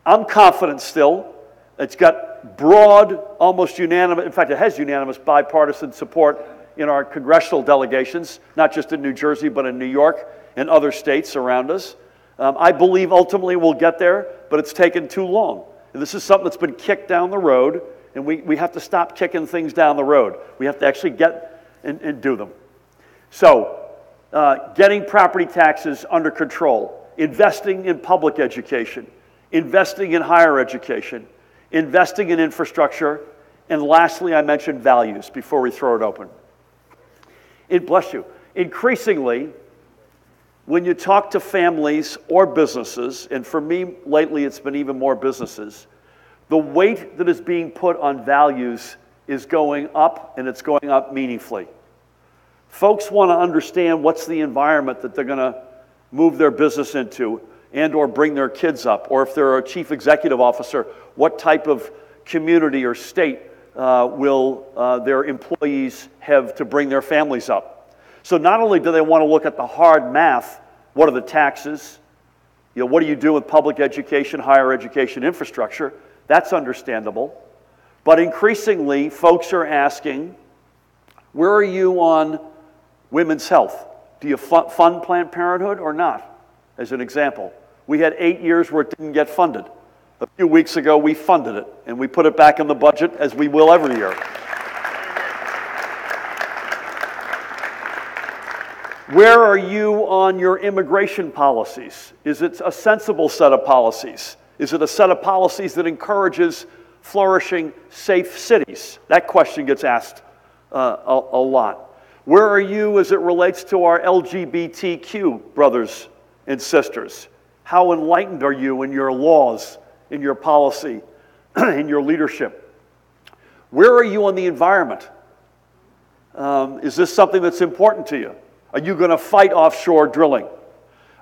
I'm confident still. It's got broad, almost unanimous, in fact, it has unanimous bipartisan support in our congressional delegations, not just in New Jersey, but in New York and other states around us. I believe ultimately we'll get there, but it's taken too long. And this is something that's been kicked down the road, and we have to stop kicking things down the road. We have to actually get and do them. So, getting property taxes under control, investing in public education, investing in higher education, investing in infrastructure, and lastly, I mentioned values before we throw it open. Bless you. Increasingly, when you talk to families or businesses, and for me lately it's been even more businesses, the weight that is being put on values is going up, and it's going up meaningfully. Folks want to understand what's the environment that they're going to move their business into and or bring their kids up, or if they're a chief executive officer, what type of community or state will their employees have to bring their families up. So not only do they want to look at the hard math, what are the taxes, what do you do with public education, higher education infrastructure, that's understandable. But increasingly, folks are asking, where are you on women's health? Do you fund Planned Parenthood or not? As an example, we had 8 years where it didn't get funded. A few weeks ago, we funded it, and we put it back in the budget, as we will every year. Where are you on your immigration policies? Is it a sensible set of policies? Is it a set of policies that encourages flourishing, safe cities? That question gets asked a lot. Where are you as it relates to our LGBTQ brothers and sisters? How enlightened are you in your laws, in your policy, in your leadership? Where are you on the environment? Is this something that's important to you? Are you going to fight offshore drilling?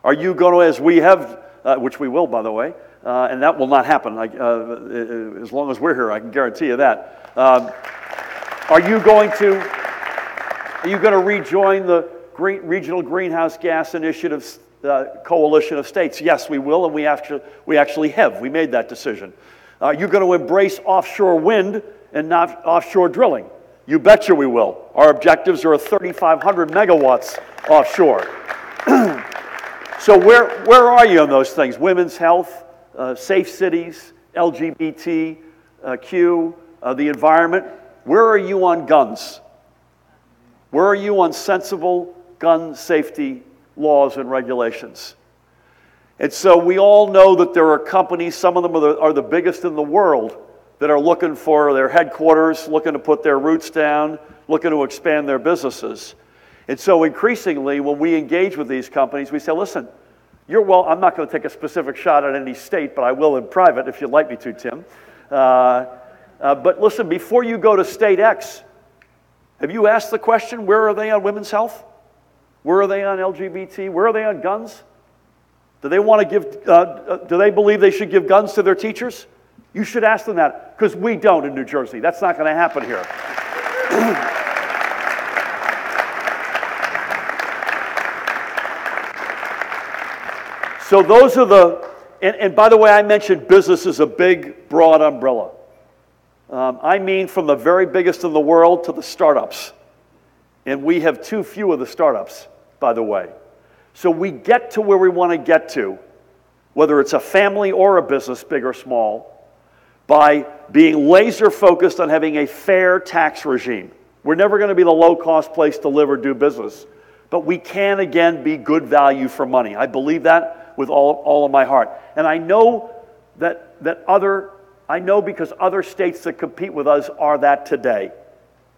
Are you going to, as we have, which we will, by the way, and that will not happen as long as we're here, I can guarantee you that. Are you going to rejoin the Regional Greenhouse Gas Initiatives coalition of states? Yes, we will, and we actually have. We made that decision. Are you going to embrace offshore wind and not offshore drilling? You betcha we will. Our objectives are 3,500 megawatts offshore. So where are you on those things? Women's health, safe cities, LGBTQ, the environment. Where are you on guns? Where are you on sensible gun safety laws and regulations? And so we all know that there are companies, some of them are the biggest in the world, that are looking for their headquarters, looking to put their roots down, looking to expand their businesses. And so increasingly, when we engage with these companies, we say, listen, I'm not going to take a specific shot at any state, but I will in private if you'd like me to, Tim. But listen, before you go to state X, have you asked the question, where are they on women's health? Where are they on LGBT? Where are they on guns? Do they want to give, do they believe they should give guns to their teachers? You should ask them that, because we don't in New Jersey. That's not going to happen here. So those are and by the way, I mentioned business is a big, broad umbrella. I mean from the very biggest in the world to the startups. And we have too few of the startups, by the way. So we get to where we want to get to, whether it's a family or a business, big or small, by being laser focused on having a fair tax regime. We're never going to be the low-cost place to live or do business, but we can, again, be good value for money. I believe that with all of my heart. And I know because other states that compete with us are that today.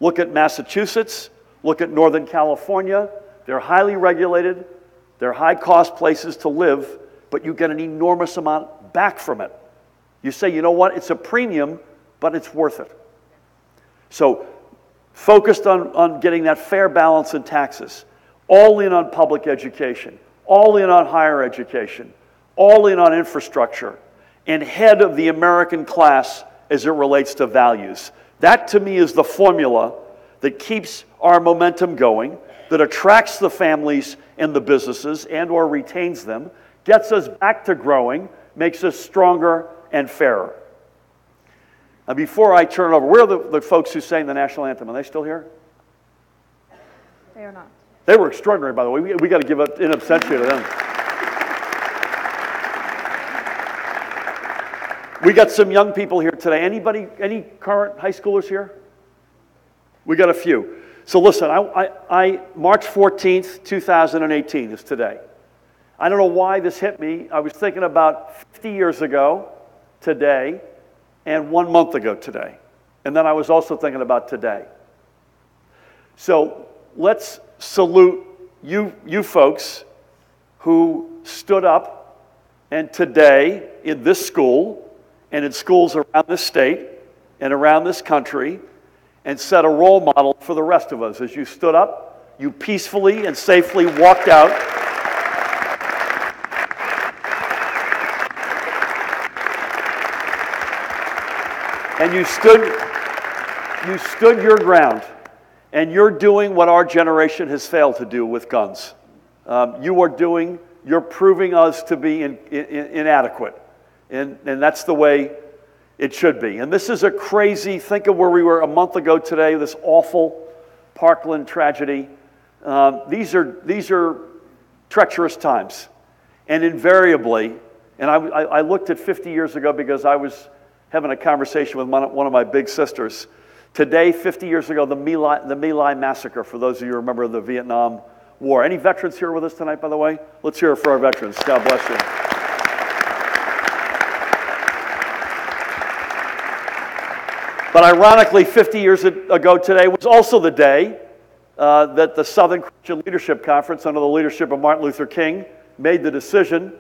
Look at Massachusetts, look at Northern California. They're highly regulated, they're high-cost places to live, but you get an enormous amount back from it. You say, you know what, it's a premium, but it's worth it. So focused on getting that fair balance in taxes, all in on public education, all in on higher education, all in on infrastructure, and head of the American class as it relates to values. That, to me, is the formula that keeps our momentum going, that attracts the families and the businesses and or retains them, gets us back to growing, makes us stronger and fairer. Now, before I turn it over, where are the folks who sang the national anthem? Are they still here? They are not. They were extraordinary, by the way. We got to give up in absentia to them. We got some young people here today. Anybody, any current high schoolers here? We got a few. So listen, March 14th, 2018 is today. I don't know why this hit me. I was thinking about 50 years ago today and 1 month ago today. And then I was also thinking about today. So let's salute you folks who stood up and today in this school and in schools around this state and around this country and set a role model for the rest of us. As you stood up, you peacefully and safely walked out. And you stood your ground. And you're doing what our generation has failed to do with guns. You're proving us to be inadequate. And that's the way it should be. And this is a crazy, think of where we were a month ago today, this awful Parkland tragedy. These are treacherous times. And invariably, and I looked at 50 years ago because I was having a conversation with one of my big sisters. Today, 50 years ago, the My Lai massacre, for those of you who remember the Vietnam War. Any veterans here with us tonight, by the way? Let's hear it for our veterans. God bless you. But ironically, 50 years ago today was also the day that the Southern Christian Leadership Conference, under the leadership of Martin Luther King, made the decision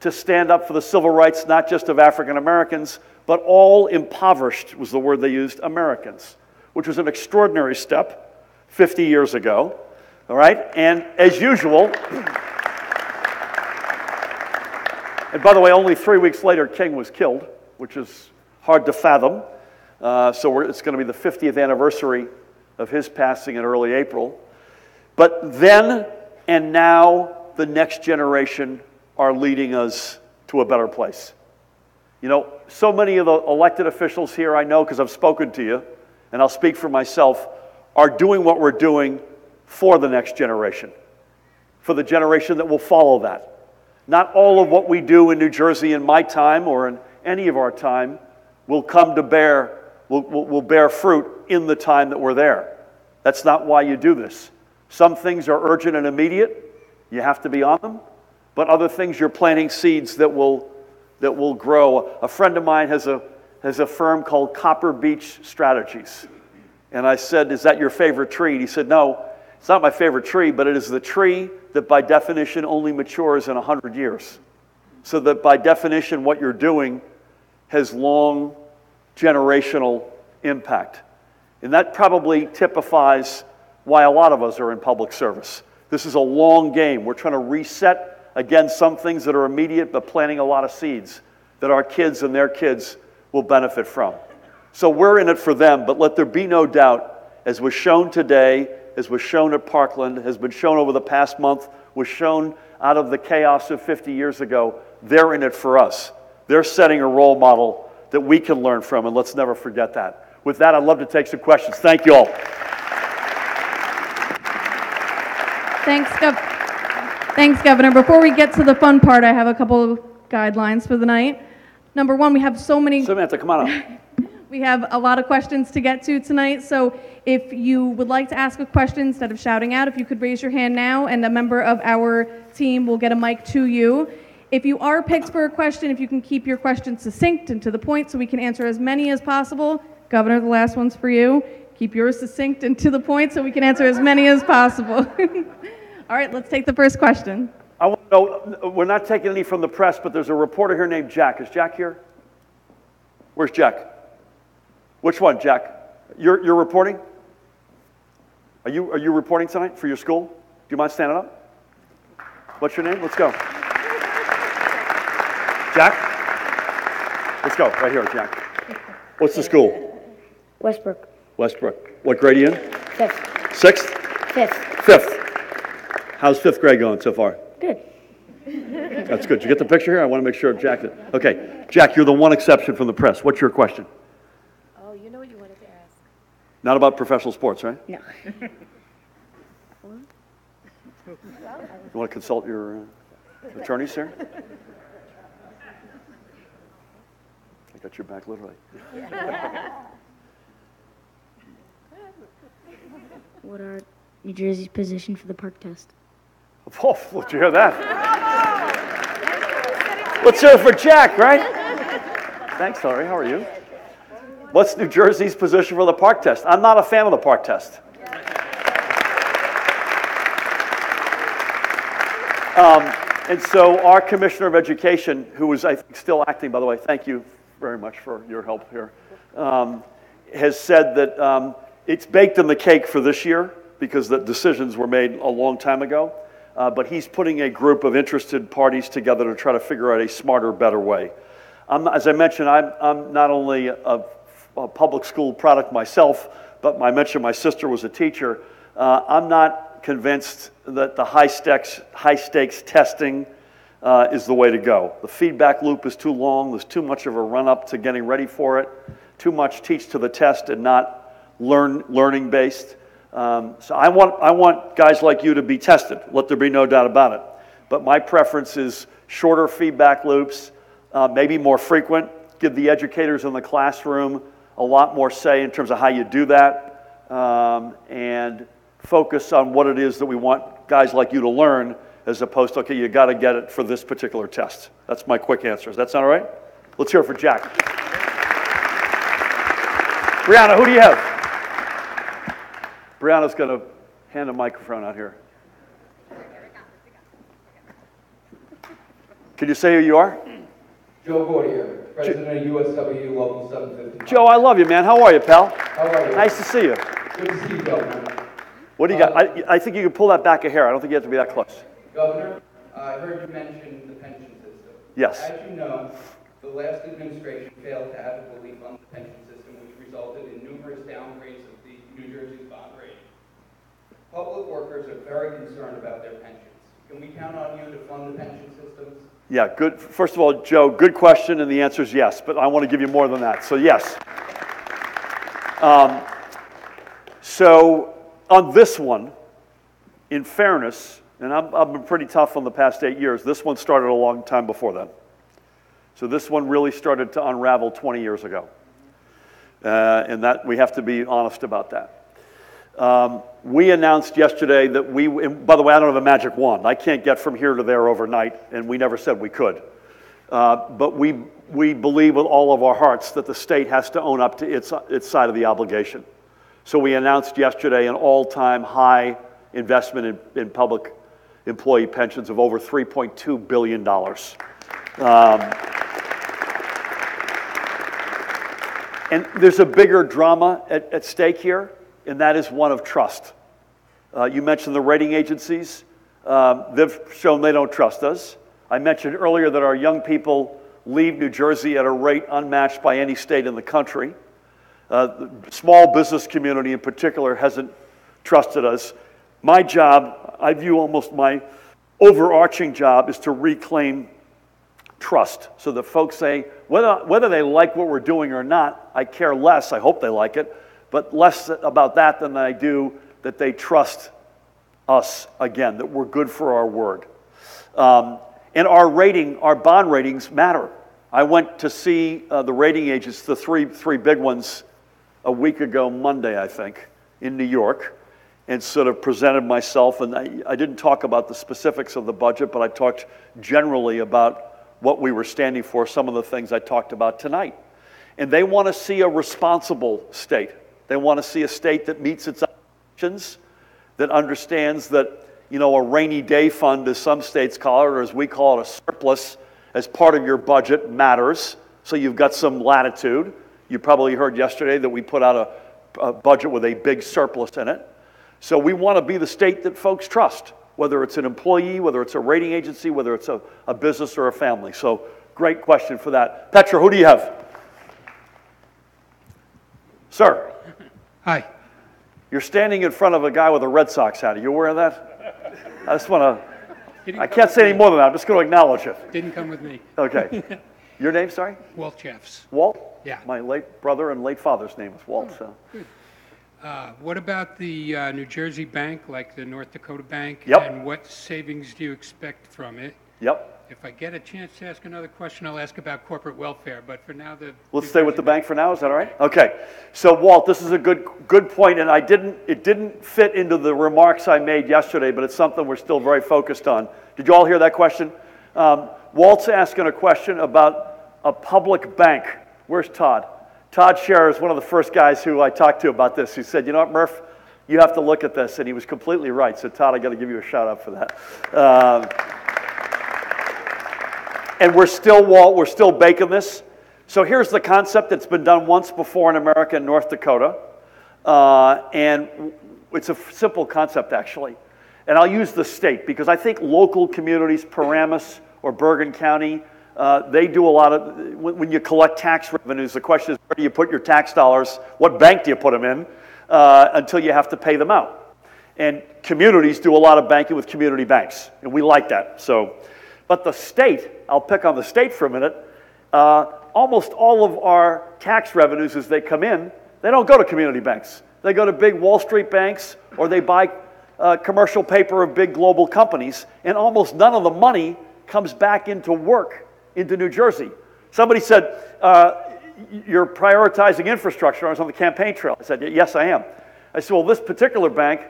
to stand up for the civil rights, not just of African Americans, but all impoverished, was the word they used, Americans, which was an extraordinary step 50 years ago, all right? And as usual, and by the way, only 3 weeks later, King was killed, which is hard to fathom. So it's going to be the 50th anniversary of his passing in early April. But then and now, the next generation are leading us to a better place. You know, so many of the elected officials here, I know because I've spoken to you, and I'll speak for myself, are doing what we're doing for the next generation, for the generation that will follow that. Not all of what we do in New Jersey in my time or in any of our time will come to bear, will bear fruit in the time that we're there. That's not why you do this. Some things are urgent and immediate. You have to be on them. But other things, you're planting seeds that will grow. A friend of mine has a firm called Copper Beach Strategies. And I said, is that your favorite tree? And he said, no, it's not my favorite tree, but it is the tree that by definition only matures in 100 years. So that by definition, what you're doing has long generational impact. And that probably typifies why a lot of us are in public service. This is a long game. We're trying to reset, again, some things that are immediate, but planting a lot of seeds that our kids and their kids will benefit from. So we're in it for them, but let there be no doubt, as was shown today, as was shown at Parkland, has been shown over the past month, was shown out of the chaos of 50 years ago, they're in it for us. They're setting a role model that we can learn from, and let's never forget that. With that, I'd love to take some questions. Thank you all. Thanks, Governor. Before we get to the fun part, I have a couple of guidelines for the night. Number one, we have so many... Samantha, come on up. We have a lot of questions to get to tonight, so if you would like to ask a question, instead of shouting out, if you could raise your hand now, and a member of our team will get a mic to you. If you are picked for a question, if you can keep your question succinct and to the point so we can answer as many as possible. Governor, the last one's for you. Keep yours succinct and to the point so we can answer as many as possible. All right, let's take the first question. I want to know, we're not taking any from the press, but there's a reporter here named Jack. Is Jack here? Where's Jack? Which one, Jack? You're reporting? Are you reporting tonight for your school? Do you mind standing up? What's your name? Let's go. Jack? Let's go, right here, Jack. What's the school? Westbrook. Westbrook. What grade are you in? Fifth. Sixth? Fifth. Fifth. How's fifth grade going so far? Good. That's good. Did you get the picture here? I want to make sure Jack did. Okay, Jack, you're the one exception from the press. What's your question? Oh, you know what you wanted to ask. Not about professional sports, right? No. You want to consult your attorneys here? Got your back, literally. What are New Jersey's position for the park test? Oh, did you hear that? Let's hear it for Jack, right? Thanks, Larry. How are you? What's New Jersey's position for the park test? I'm not a fan of the park test. And so our Commissioner of Education, who is, I think, still acting, by the way, thank you very much for your help here, has said that it's baked in the cake for this year because the decisions were made a long time ago. But he's putting a group of interested parties together to try to figure out a smarter, better way. As I mentioned, I'm not only a public school product myself, but I mentioned my sister was a teacher. I'm not convinced that the high stakes testing is the way to go. The feedback loop is too long. There's too much of a run-up to getting ready for it. Too much teach to the test and not learning based. So I want guys like you to be tested. Let there be no doubt about it. But my preference is shorter feedback loops, maybe more frequent. Give the educators in the classroom a lot more say in terms of how you do that, and focus on what it is that we want guys like you to learn, as opposed to, okay, you got to get it for this particular test. That's my quick answer. Does that sound all right? Let's hear it for Jack. Brianna, who do you have? Brianna's going to hand a microphone out here. Can you say who you are? Joe Gordia, President of USW Local 750. Joe, I love you, man. How are you, pal? How are you? Nice to see you. Good to see you, Governor. What do you got? I think you can pull that back a hair. I don't think you have to be that close. Governor, I heard you mention the pension system. Yes. As you know, the last administration failed to adequately fund the pension system, which resulted in numerous downgrades of the New Jersey's bond rating. Public workers are very concerned about their pensions. Can we count on you to fund the pension systems? Yeah, good. First of all, Joe, good question, and the answer is yes, but I want to give you more than that. So yes. So on this one, in fairness, and I've been pretty tough on the past 8 years, this one started a long time before then. So this one really started to unravel 20 years ago. And that we have to be honest about that. We announced yesterday that and by the way, I don't have a magic wand. I can't get from here to there overnight, and we never said we could. But we believe with all of our hearts that the state has to own up to its side of the obligation. So we announced yesterday an all-time high investment in public employee pensions of over $3.2 billion. And there's a bigger drama at stake here, and that is one of trust. You mentioned the rating agencies. They've shown they don't trust us. I mentioned earlier that our young people leave New Jersey at a rate unmatched by any state in the country. The small business community in particular hasn't trusted us. My job, I view almost my overarching job, is to reclaim trust, so that folks say, whether they like what we're doing or not, I care less, I hope they like it, but less about that than I do that they trust us again, that we're good for our word. And our bond ratings matter. I went to see the rating agents, the three big ones, a week ago Monday, I think, in New York, and sort of presented myself, and I didn't talk about the specifics of the budget, but I talked generally about what we were standing for, some of the things I talked about tonight. And they want to see a responsible state. They want to see a state that meets its obligations, that understands that, a rainy day fund, as some states call it, or as we call it, a surplus, as part of your budget matters. So you've got some latitude. You probably heard yesterday that we put out a budget with a big surplus in it. So we want to be the state that folks trust, whether it's an employee, whether it's a rating agency, whether it's a business or a family. So great question for that. Petra, who do you have? Sir. Hi. You're standing in front of a guy with a Red Sox hat. Are you aware of that? I just want to, I can't say any more than that. I'm just going to acknowledge it. Didn't come with me. Okay. Your name, sorry? Walt Jeffs. Walt? Yeah. My late brother and late father's name is Walt. So. Good. What about the New Jersey bank, like the North Dakota bank? Yep. And what savings do you expect from it? Yep. If I get a chance to ask another question, I'll ask about corporate welfare, but for now, Let's stay with the bank for now, is that all right? Okay. So Walt, this is a good point, and it didn't fit into the remarks I made yesterday, but it's something we're still very focused on. Did you all hear that question? Walt's asking a question about a public bank. Where's Todd? Todd Scherer is one of the first guys who I talked to about this. He said, you know what, Murph, you have to look at this, and he was completely right. So Todd, I got to give you a shout out for that. And we're still, Walt, we're still baking this. So here's the concept that's been done once before in America and North Dakota. And it's a simple concept, actually. And I'll use the state because I think local communities, Paramus or Bergen County, they do a lot of, when you collect tax revenues, the question is, where do you put your tax dollars? What bank do you put them in until you have to pay them out? And communities do a lot of banking with community banks, and we like that. So, but the state, I'll pick on the state for a minute, almost all of our tax revenues as they come in, they don't go to community banks. They go to big Wall Street banks, or they buy commercial paper of big global companies, and almost none of the money comes back into work into New Jersey. Somebody said, you're prioritizing infrastructure. I was on the campaign trail. I said, yes, I am. I said, well, this particular bank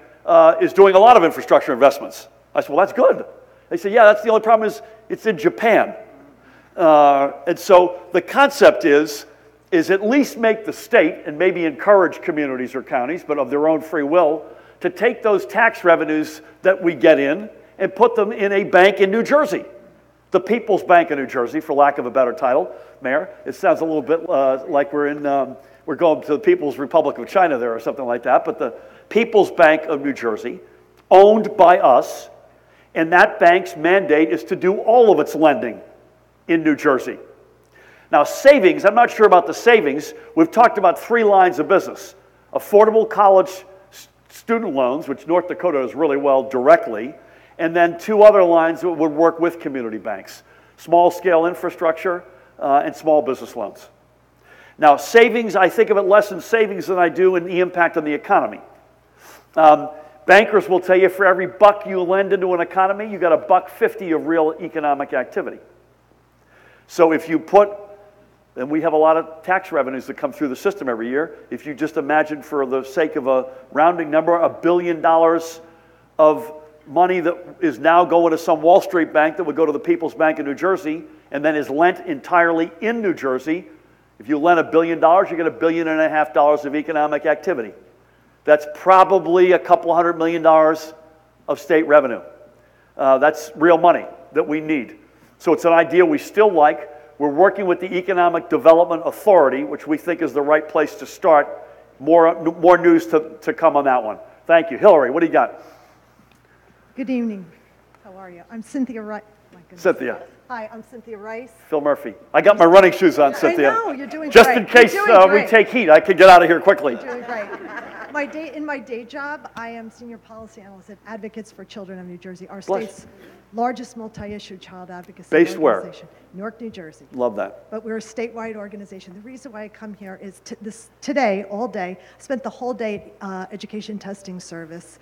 is doing a lot of infrastructure investments. I said, well, that's good. They said, yeah, that's the only problem is it's in Japan. And so the concept is at least make the state and maybe encourage communities or counties, but of their own free will, to take those tax revenues that we get in and put them in a bank in New Jersey. The People's Bank of New Jersey, for lack of a better title, Mayor. It sounds a little bit like we're going to the People's Republic of China there or something like that, but the People's Bank of New Jersey, owned by us, and that bank's mandate is to do all of its lending in New Jersey. Now, savings, I'm not sure about the savings. We've talked about 3 lines of business. Affordable college student loans, which North Dakota does really well directly, and then 2 other lines that would work with community banks. Small-scale infrastructure and small business loans. Now, savings, I think of it less in savings than I do in the impact on the economy. Bankers will tell you for every buck you lend into an economy, you got $1.50 of real economic activity. So if you put, and we have a lot of tax revenues that come through the system every year, if you just imagine for the sake of a rounding number, $1 billion of money that is now going to some Wall Street bank that would go to the People's Bank of New Jersey and then is lent entirely in New Jersey, if you lend $1 billion, you get $1.5 billion of economic activity. That's probably a couple $100 million of state revenue. That's real money that we need. So it's an idea we still like. We're working with the Economic Development Authority, which we think is the right place to start. More news to come on that one. Thank you. Hillary, what do you got? Good evening. How are you? I'm Cynthia Rice. Cynthia. Hi, I'm Cynthia Rice. Phil Murphy. I got my running shoes on, Cynthia. I know, you're doing just great. In case we take heat, I can get out of here quickly. You're doing great. In my day job, I am Senior Policy Analyst at Advocates for Children of New Jersey, our state's largest multi-issue child advocacy organization. Based where? Newark, New Jersey. Love that. But we're a statewide organization. The reason why I come here is today, all day, I spent the whole day education testing service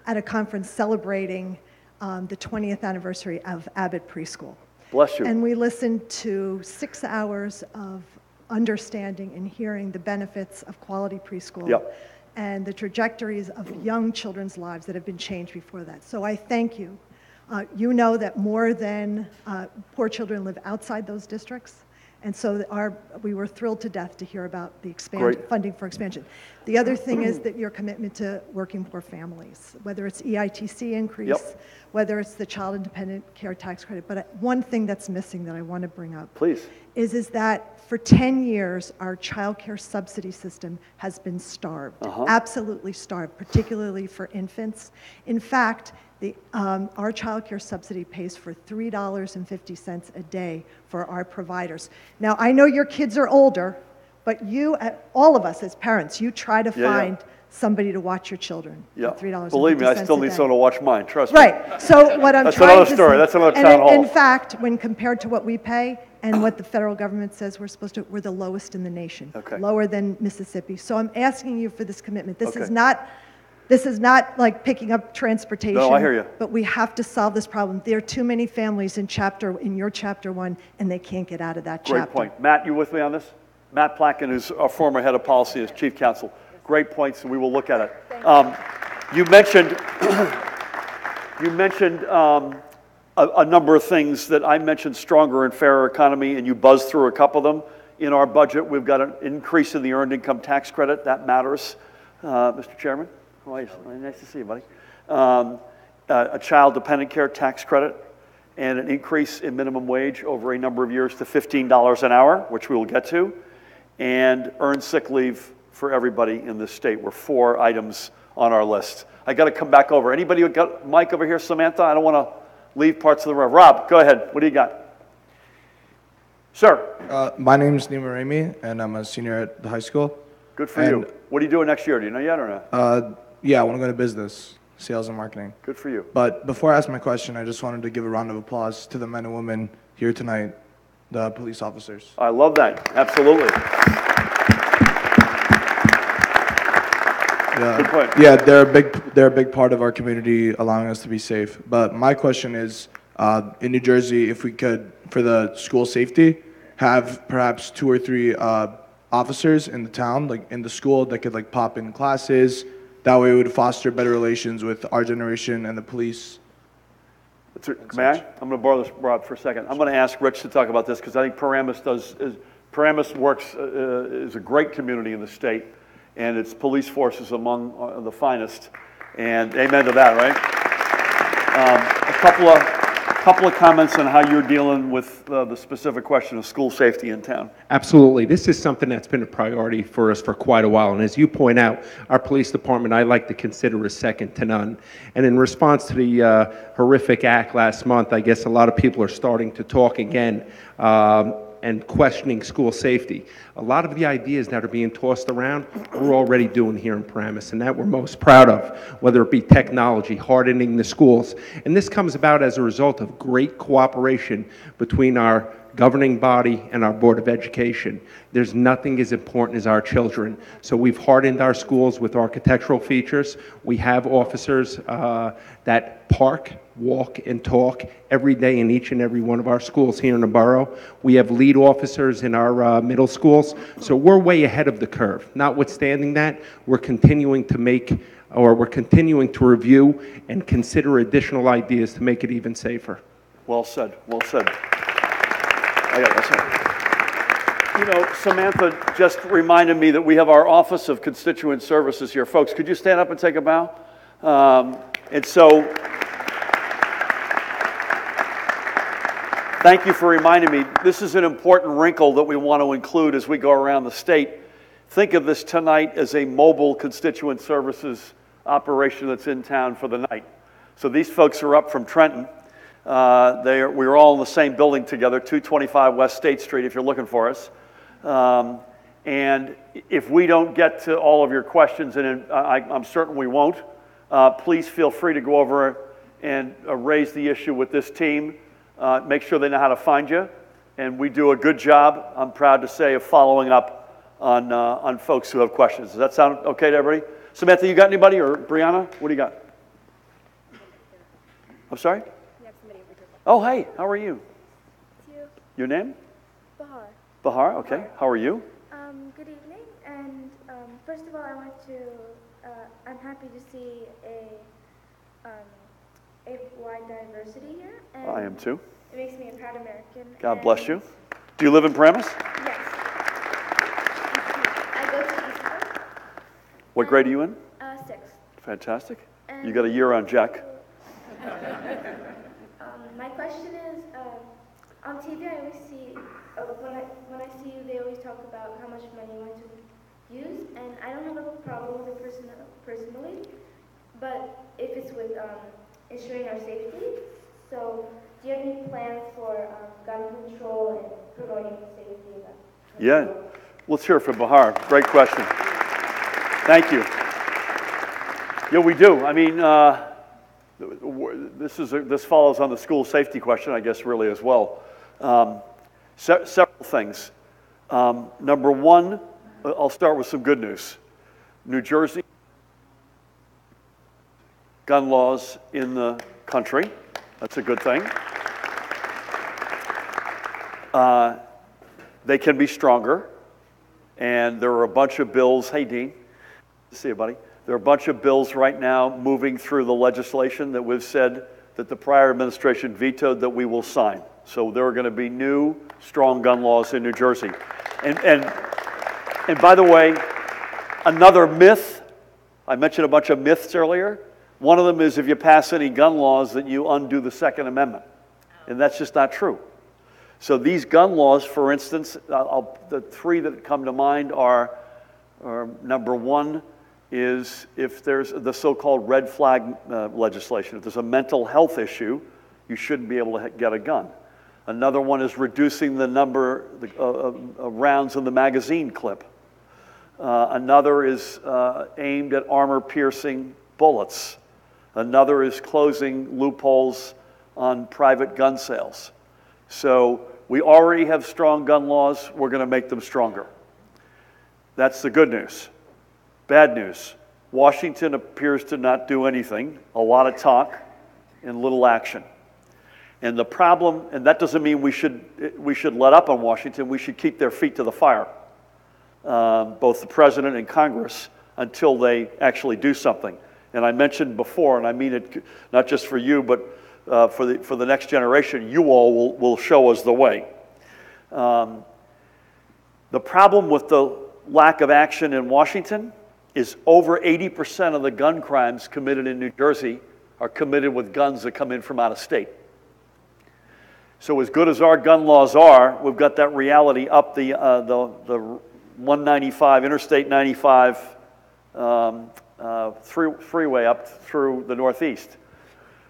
at a conference celebrating the 20th anniversary of Abbott Preschool. Bless you. And we listened to 6 hours of understanding and hearing the benefits of quality preschool. Yep. And the trajectories of young children's lives that have been changed before that. So I thank you. You know that more than poor children live outside those districts. And so we were thrilled to death to hear about the funding for expansion. The other thing is that your commitment to working poor families, whether it's EITC increase, whether it's the child independent care tax credit. But one thing that's missing that I want to bring up is that for 10 years, our child care subsidy system has been starved, absolutely starved, particularly for infants. In fact, our child care subsidy pays for $3.50 a day for our providers. Now, I know your kids are older, but all of us as parents, you try to find somebody to watch your children. Yeah. $3.50 Believe me, I still need someone to watch mine, trust me. Right. So what I'm That's trying another to story. say, That's another town hall. In fact, when compared to what we pay and what the federal government says we're supposed to, we're the lowest in the nation, lower than Mississippi. So I'm asking you for this commitment. This This is not like picking up transportation. No, I hear you. But we have to solve this problem. There are too many families in your chapter 1, and they can't get out of that chapter. Great point. Matt, you with me on this? Matt Placken, who's our former head of policy as chief counsel. Great points, and we will look at it. You mentioned, a number of things that I mentioned, stronger and fairer economy, and you buzzed through a couple of them. In our budget, we've got an increase in the earned income tax credit. That matters. Mr. Chairman, nice to see you, buddy. A child dependent care tax credit and an increase in minimum wage over a number of years to $15 an hour, which we will get to, and earned sick leave for everybody in this state were 4 items on our list. I got to come back over. Anybody got a mic over here, Samantha? I don't want to leave parts of the room. Rob, go ahead. What do you got? Sir. My name's Nima Raimi, and I'm a senior at the high school. Good for you. What are you doing next year? Do you know yet or not? Yeah, I want to go to business, sales and marketing. Good for you. But before I ask my question, I just wanted to give a round of applause to the men and women here tonight, the police officers. I love that. Absolutely. Yeah, good point. Yeah, they're a big part of our community, allowing us to be safe. But my question is, in New Jersey, if we could, for the school safety, have perhaps 2 or 3 officers in the town, like in the school, that could like pop in classes. That way, it would foster better relations with our generation and the police. May I? I'm going to borrow this, Rob, for a second. I'm going to ask Rich to talk about this because I think Paramus works is a great community in the state, and its police force is among the finest. And amen to that, right? A couple of comments on how you're dealing with the specific question of school safety in town. Absolutely. This is something that's been a priority for us for quite a while. And as you point out, our police department, I like to consider is second to none. And in response to the horrific act last month, I guess a lot of people are starting to talk again and questioning school safety. A lot of the ideas that are being tossed around, we're already doing here in Paramus, and that we're most proud of, whether it be technology, hardening the schools. And this comes about as a result of great cooperation between our governing body and our Board of Education. There's nothing as important as our children. So we've hardened our schools with architectural features. We have officers that park, walk, and talk every day in each and every one of our schools here in the borough. We have lead officers in our middle schools. So we're way ahead of the curve. Notwithstanding that, we're continuing to review and consider additional ideas to make it even safer. Well said. Well said. You know, Samantha just reminded me that we have our Office of Constituent Services here. Folks, could you stand up and take a bow? And so, thank you for reminding me. This is an important wrinkle that we want to include as we go around the state. Think of this tonight as a mobile constituent services operation that's in town for the night. So these folks are up from Trenton. We're all in the same building together, 225 West State Street, if you're looking for us. And if we don't get to all of your questions, and I'm certain we won't, please feel free to go over and raise the issue with this team. Make sure they know how to find you. And we do a good job, I'm proud to say, of following up on folks who have questions. Does that sound okay to everybody? Samantha, you got anybody? Or Brianna, what do you got? I'm sorry? Oh, hey, how are you? It's you. Your name? Bahar. Bahar, okay. How are you? Good evening, and first of all, I want to, I'm happy to see a wide diversity here. And I am too. It makes me a proud American. God bless you. Do you live in Paramus? Yes. I go to Eastwood. What grade are you in? 6th. Fantastic. And You got a year on Jack. My question is, on TV I always see, when I see you, they always talk about how much money you want to use, and I don't have a problem with it personally, but if it's with ensuring our safety, so do you have any plans for gun control and promoting safety? Yeah. Let's hear it from Bahar. Great question. Thank you. Yeah, we do. I mean, this follows on the school safety question, I guess, really as well. Several things. Number one, I'll start with some good news. New Jersey gun laws in the country. That's a good thing. They can be stronger. And there are a bunch of bills. Hey, Dean. Good to see you, buddy. There are a bunch of bills right now moving through the legislation that we've said that the prior administration vetoed that we will sign. So there are going to be new, strong gun laws in New Jersey. And by the way, another myth, I mentioned a bunch of myths earlier. One of them is if you pass any gun laws that you undo the Second Amendment. And that's just not true. So these gun laws, for instance, the three that come to mind are number one is if there's the so-called red flag legislation. If there's a mental health issue, you shouldn't be able to get a gun. Another one is reducing the number of rounds in the magazine clip. Another is aimed at armor-piercing bullets. Another is closing loopholes on private gun sales. So we already have strong gun laws. We're going to make them stronger. That's the good news. Bad news. Washington appears to not do anything. A lot of talk and little action. And the problem, and that doesn't mean we should let up on Washington. We should keep their feet to the fire, both the president and Congress, until they actually do something. And I mentioned before, and I mean it not just for you, but for the next generation, you all will show us the way. The problem with the lack of action in Washington is over 80% of the gun crimes committed in New Jersey are committed with guns that come in from out of state. So as good as our gun laws are, we've got that reality up the 195, Interstate 95 freeway up through the Northeast.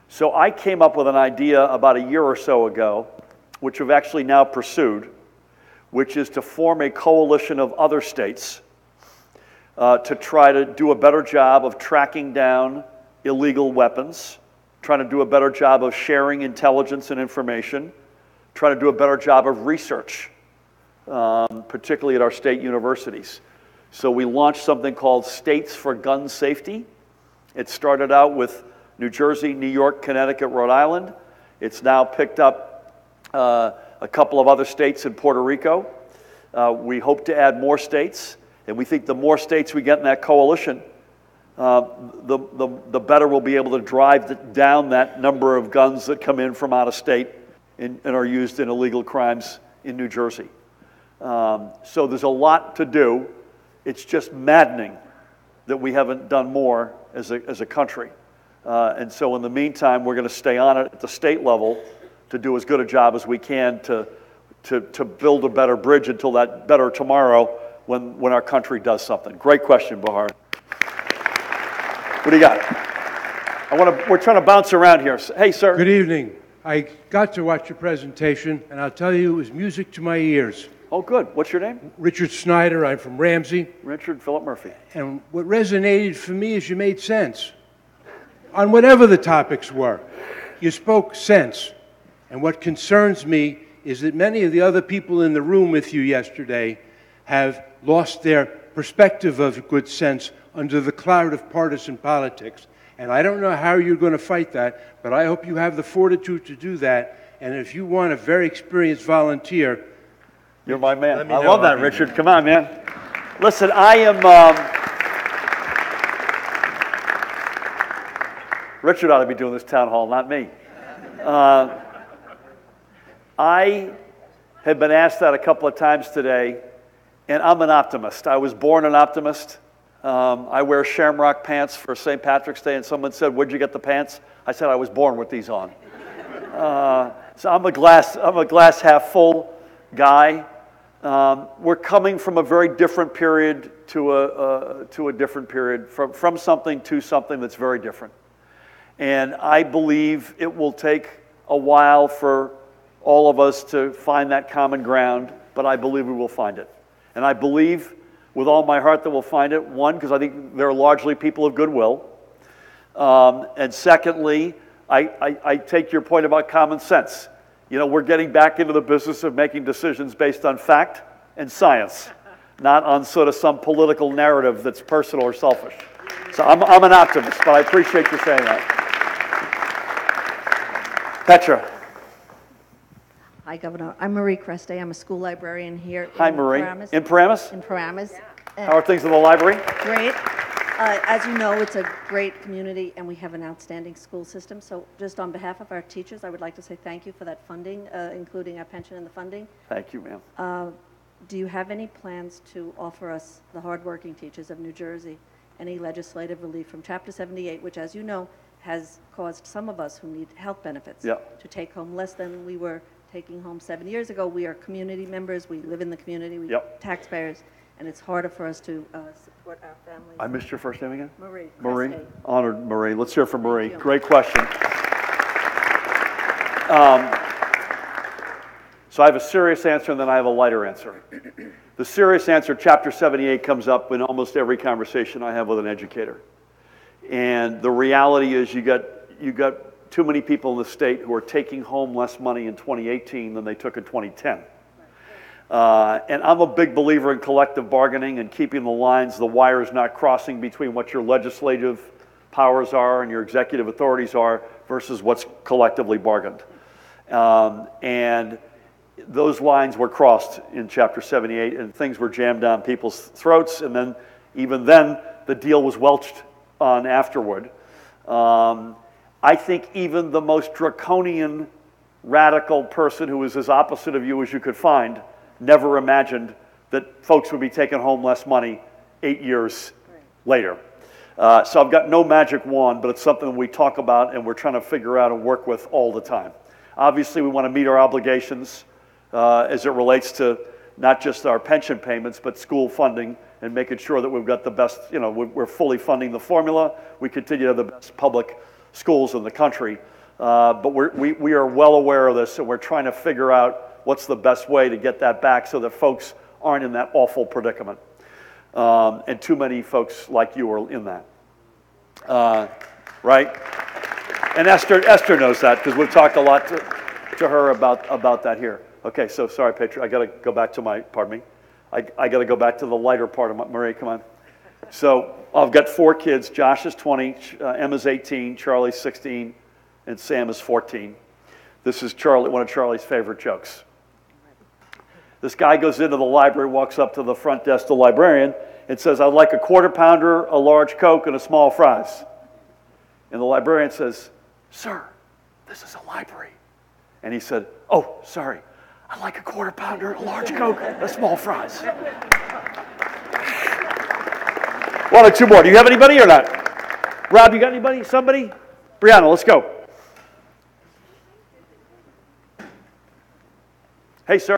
So I came up with an idea about a year or so ago, which we've actually now pursued, which is to form a coalition of other states to try to do a better job of tracking down illegal weapons, trying to do a better job of sharing intelligence and information, trying to do a better job of research, particularly at our state universities. So we launched something called States for Gun Safety. It started out with New Jersey, New York, Connecticut, Rhode Island. It's now picked up a couple of other states in Puerto Rico. We hope to add more states, and we think the more states we get in that coalition, the better we'll be able to drive down that number of guns that come in from out of state and are used in illegal crimes in New Jersey. So there's a lot to do. It's just maddening that we haven't done more as a country. And so in the meantime, we're going to stay on it at the state level to do as good a job as we can to build a better bridge until that better tomorrow when our country does something. Great question, Bahar. What do you got? We're trying to bounce around here. Hey, sir. Good evening. I got to watch your presentation, and I'll tell you, it was music to my ears. Oh, good. What's your name? Richard Snyder. I'm from Ramsey. Richard Philip Murphy. And what resonated for me is you made sense on whatever the topics were. You spoke sense. And what concerns me is that many of the other people in the room with you yesterday have lost their perspective of good sense under the cloud of partisan politics. And I don't know how you're going to fight that, but I hope you have the fortitude to do that. And if you want a very experienced volunteer, you're my man. I love that, Richard. Come on, man. Listen, I am... Richard ought to be doing this town hall, not me. I have been asked that a couple of times today, and I'm an optimist. I was born an optimist. I wear shamrock pants for St. Patrick's Day, and someone said, "Where'd you get the pants?" I said, "I was born with these on." So I'm a glass half full guy. We're coming from a very different period to a different period, from something to something that's very different. And I believe it will take a while for all of us to find that common ground, but I believe we will find it. And I believe with all my heart that we'll find it, one, because I think they're largely people of goodwill. And secondly, I take your point about common sense. You know, we're getting back into the business of making decisions based on fact and science, not on sort of some political narrative that's personal or selfish. So I'm an optimist, but I appreciate you saying that. Petra. Hi, Governor. I'm Marie Creste. I'm a school librarian here Hi, in Marie. Paramus. In Paramus? In Paramus. How are things in the library? Great. As you know, it's a great community, and we have an outstanding school system. So just on behalf of our teachers, I would like to say thank you for that funding, including our pension and the funding. Thank you, ma'am. Do you have any plans to offer us, the hardworking teachers of New Jersey, any legislative relief from Chapter 78, which, as you know, has caused some of us who need health benefits to take home less than we were taking home 7 years ago? We are community members. We live in the community. We taxpayers, and it's harder for us to support our families. I missed your first name again? Marie. Marie. Creste. Honored, Marie. Let's hear from Marie. you. Great question. So I have a serious answer, and then I have a lighter answer. The serious answer, Chapter 78, comes up in almost every conversation I have with an educator. And the reality is you got too many people in the state who are taking home less money in 2018 than they took in 2010. And I'm a big believer in collective bargaining and keeping the lines, the wires not crossing between what your legislative powers are and your executive authorities are versus what's collectively bargained. And those lines were crossed in Chapter 78, and things were jammed down people's throats, and then, even then, the deal was welched on afterward. I think even the most draconian, radical person who was as opposite of you as you could find never imagined that folks would be taking home less money 8 years later. So I've got no magic wand, but it's something we talk about and we're trying to figure out and work with all the time. Obviously, we want to meet our obligations as it relates to not just our pension payments, but school funding and making sure that we've got the best, we're fully funding the formula. We continue to have the best public schools in the country. But we are well aware of this, and we're trying to figure out what's the best way to get that back so that folks aren't in that awful predicament. And too many folks like you are in that. Right? And Esther knows that because we've talked a lot to her about that here. Okay, so sorry, Petra, I got to go back to pardon me. I got to go back to the lighter part of Marie, come on. So I've got 4 kids. Josh is 20, Emma's 18, Charlie's 16, and Sam is 14. This is one of Charlie's favorite jokes. This guy goes into the library, walks up to the front desk, the librarian, and says, "I'd like a quarter pounder, a large Coke, and a small fries." And the librarian says, "Sir, this is a library." And he said, "Oh, sorry. I'd like a quarter pounder, a large Coke, and a small fries." 1 or 2 more. Do you have anybody or not? Rob, you got anybody? Somebody? Brianna, let's go. Hey, sir.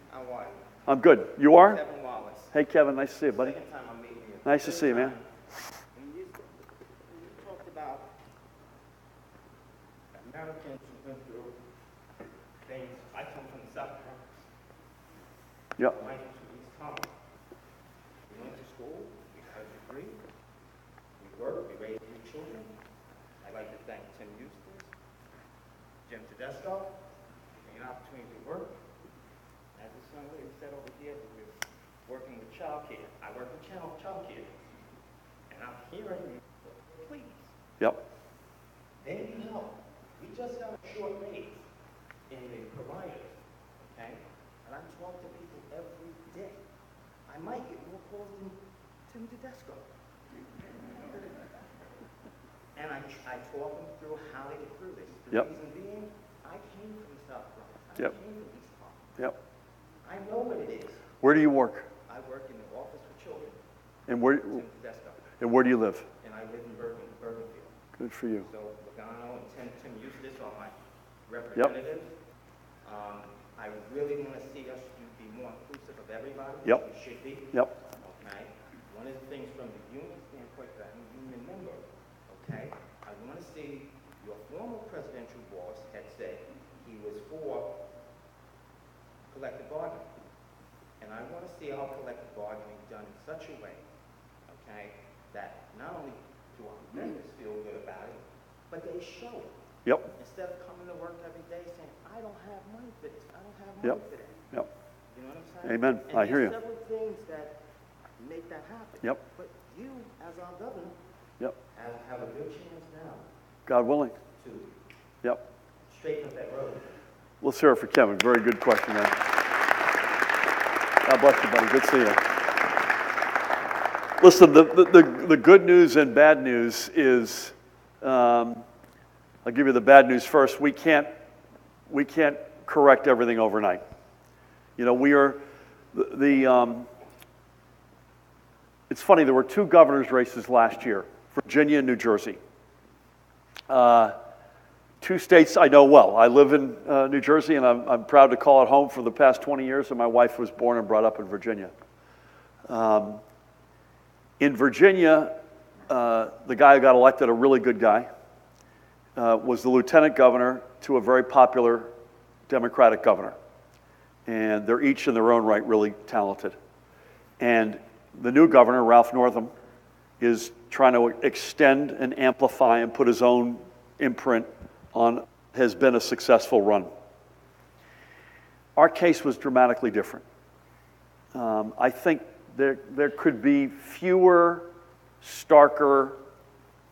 How are you? I'm good. You are? Kevin Wallace. Hey, Kevin. Nice to see you, buddy. Second time I'm meeting you. Nice to see you, man. When you talked about Americans who went through things. I come from the South Bronx. Yep. I went to East Harlem. We went to school, we had a degree, we worked, we raised 3 children. I'd like to thank Tim Eustace, Jim Tedesco, for the opportunity to work. As this young lady said over here, that we're working with child care. I work with child care. And I'm hearing you, please. Yep. They need help. We just got a short raise in the providers, okay? And I talk to people every day. I might get more calls than Tim Tedesco. And I talk them through how to get through this. The Yep. reason being, I came from the South Bronx. I Yep. came from East Harlem. Yep. I know what it is. Where do you work? I work in the office for children. And where do you live? And I live in Bergenfield. Good for you. So Logano and Tim Eustace are my representatives. I really want to see us be more inclusive of everybody. Yep. We should be. Yep. Okay. One of the things from the union standpoint, that I'm a union member. Okay. I want to see your former presidential boss had said he was for collective bargaining. And I want to see our collective bargaining done in such a way, okay, that not only do our members feel good about it, but they show it. Yep. Instead of coming to work every day saying, I don't have money for this, I don't have Yep. money for that. Yep. You know what I'm saying? Amen. And I hear you. there's several things that make that happen. Yep. But you, as our governor, Yep. have a good chance now God willing. to Yep. straighten up that road. Let's hear it for Kevin. Very good question, man. God bless you, buddy. Good to see you. Listen, the good news and bad news is, I'll give you the bad news first. We can't correct everything overnight. You know, we are it's funny, there were 2 governor's races last year, Virginia and New Jersey. 2 states I know well. I live in New Jersey, and I'm proud to call it home for the past 20 years, and my wife was born and brought up in Virginia. In Virginia, the guy who got elected, a really good guy, was the lieutenant governor to a very popular Democratic governor. And they're each in their own right really talented. And the new governor, Ralph Northam, is trying to extend and amplify and put his own imprint on, has been a successful run. Our case was dramatically different. I think there could be fewer, starker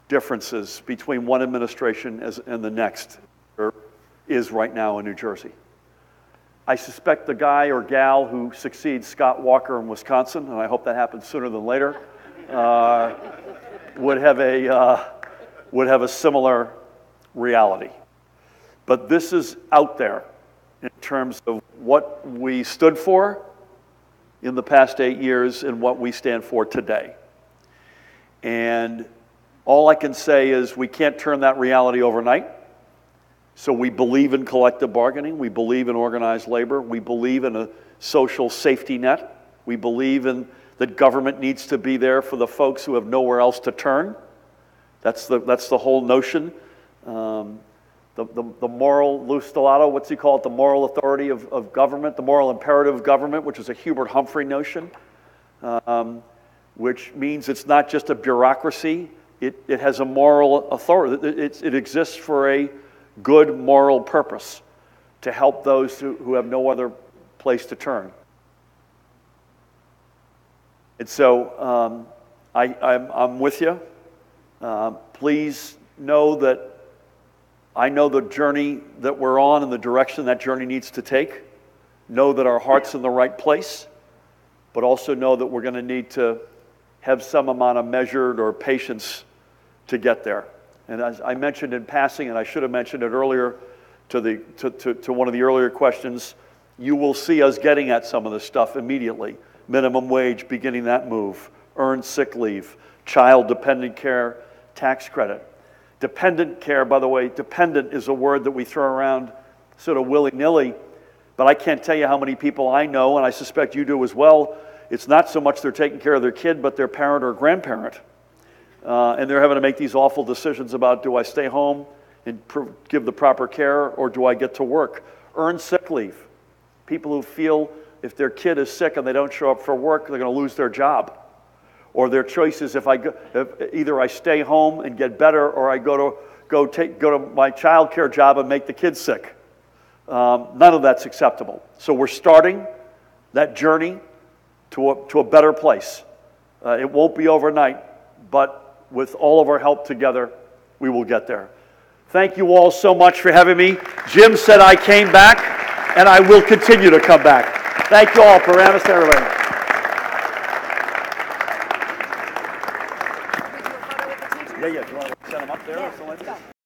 differences between one administration and the next there is right now in New Jersey. I suspect the guy or gal who succeeds Scott Walker in Wisconsin, and I hope that happens sooner than later, would have a similar reality. But this is out there in terms of what we stood for in the past 8 years and what we stand for today. And all I can say is we can't turn that reality overnight. So we believe in collective bargaining. We believe in organized labor. We believe in a social safety net. We believe in that government needs to be there for the folks who have nowhere else to turn. That's the whole notion. The moral Lou Stellato, what's he call it? The moral authority of government, the moral imperative of government, which is a Hubert Humphrey notion, which means it's not just a bureaucracy. It has a moral authority. It exists for a good moral purpose to help those who have no other place to turn. And so I'm with you. Please know that I know the journey that we're on and the direction that journey needs to take. Know that our heart's in the right place, but also know that we're going to need to have some amount of measured or patience to get there. And as I mentioned in passing, and I should have mentioned it earlier to one of the earlier questions, you will see us getting at some of this stuff immediately. Minimum wage, beginning that move, earned sick leave, child dependent care tax credit. Dependent care, by the way, dependent is a word that we throw around sort of willy-nilly, but I can't tell you how many people I know, and I suspect you do as well, it's not so much they're taking care of their kid, but their parent or grandparent. And they're having to make these awful decisions about, do I stay home and give the proper care, or do I get to work? Earn sick leave. People who feel if their kid is sick and they don't show up for work, they're going to lose their job. Or their choice is if either I stay home and get better, or I go to my child care job and make the kids sick. None of that's acceptable. So we're starting that journey to a better place. It won't be overnight, but with all of our help together, we will get there. Thank you all so much for having me. Jim said I came back, and I will continue to come back. Thank you all, Paramus, everybody.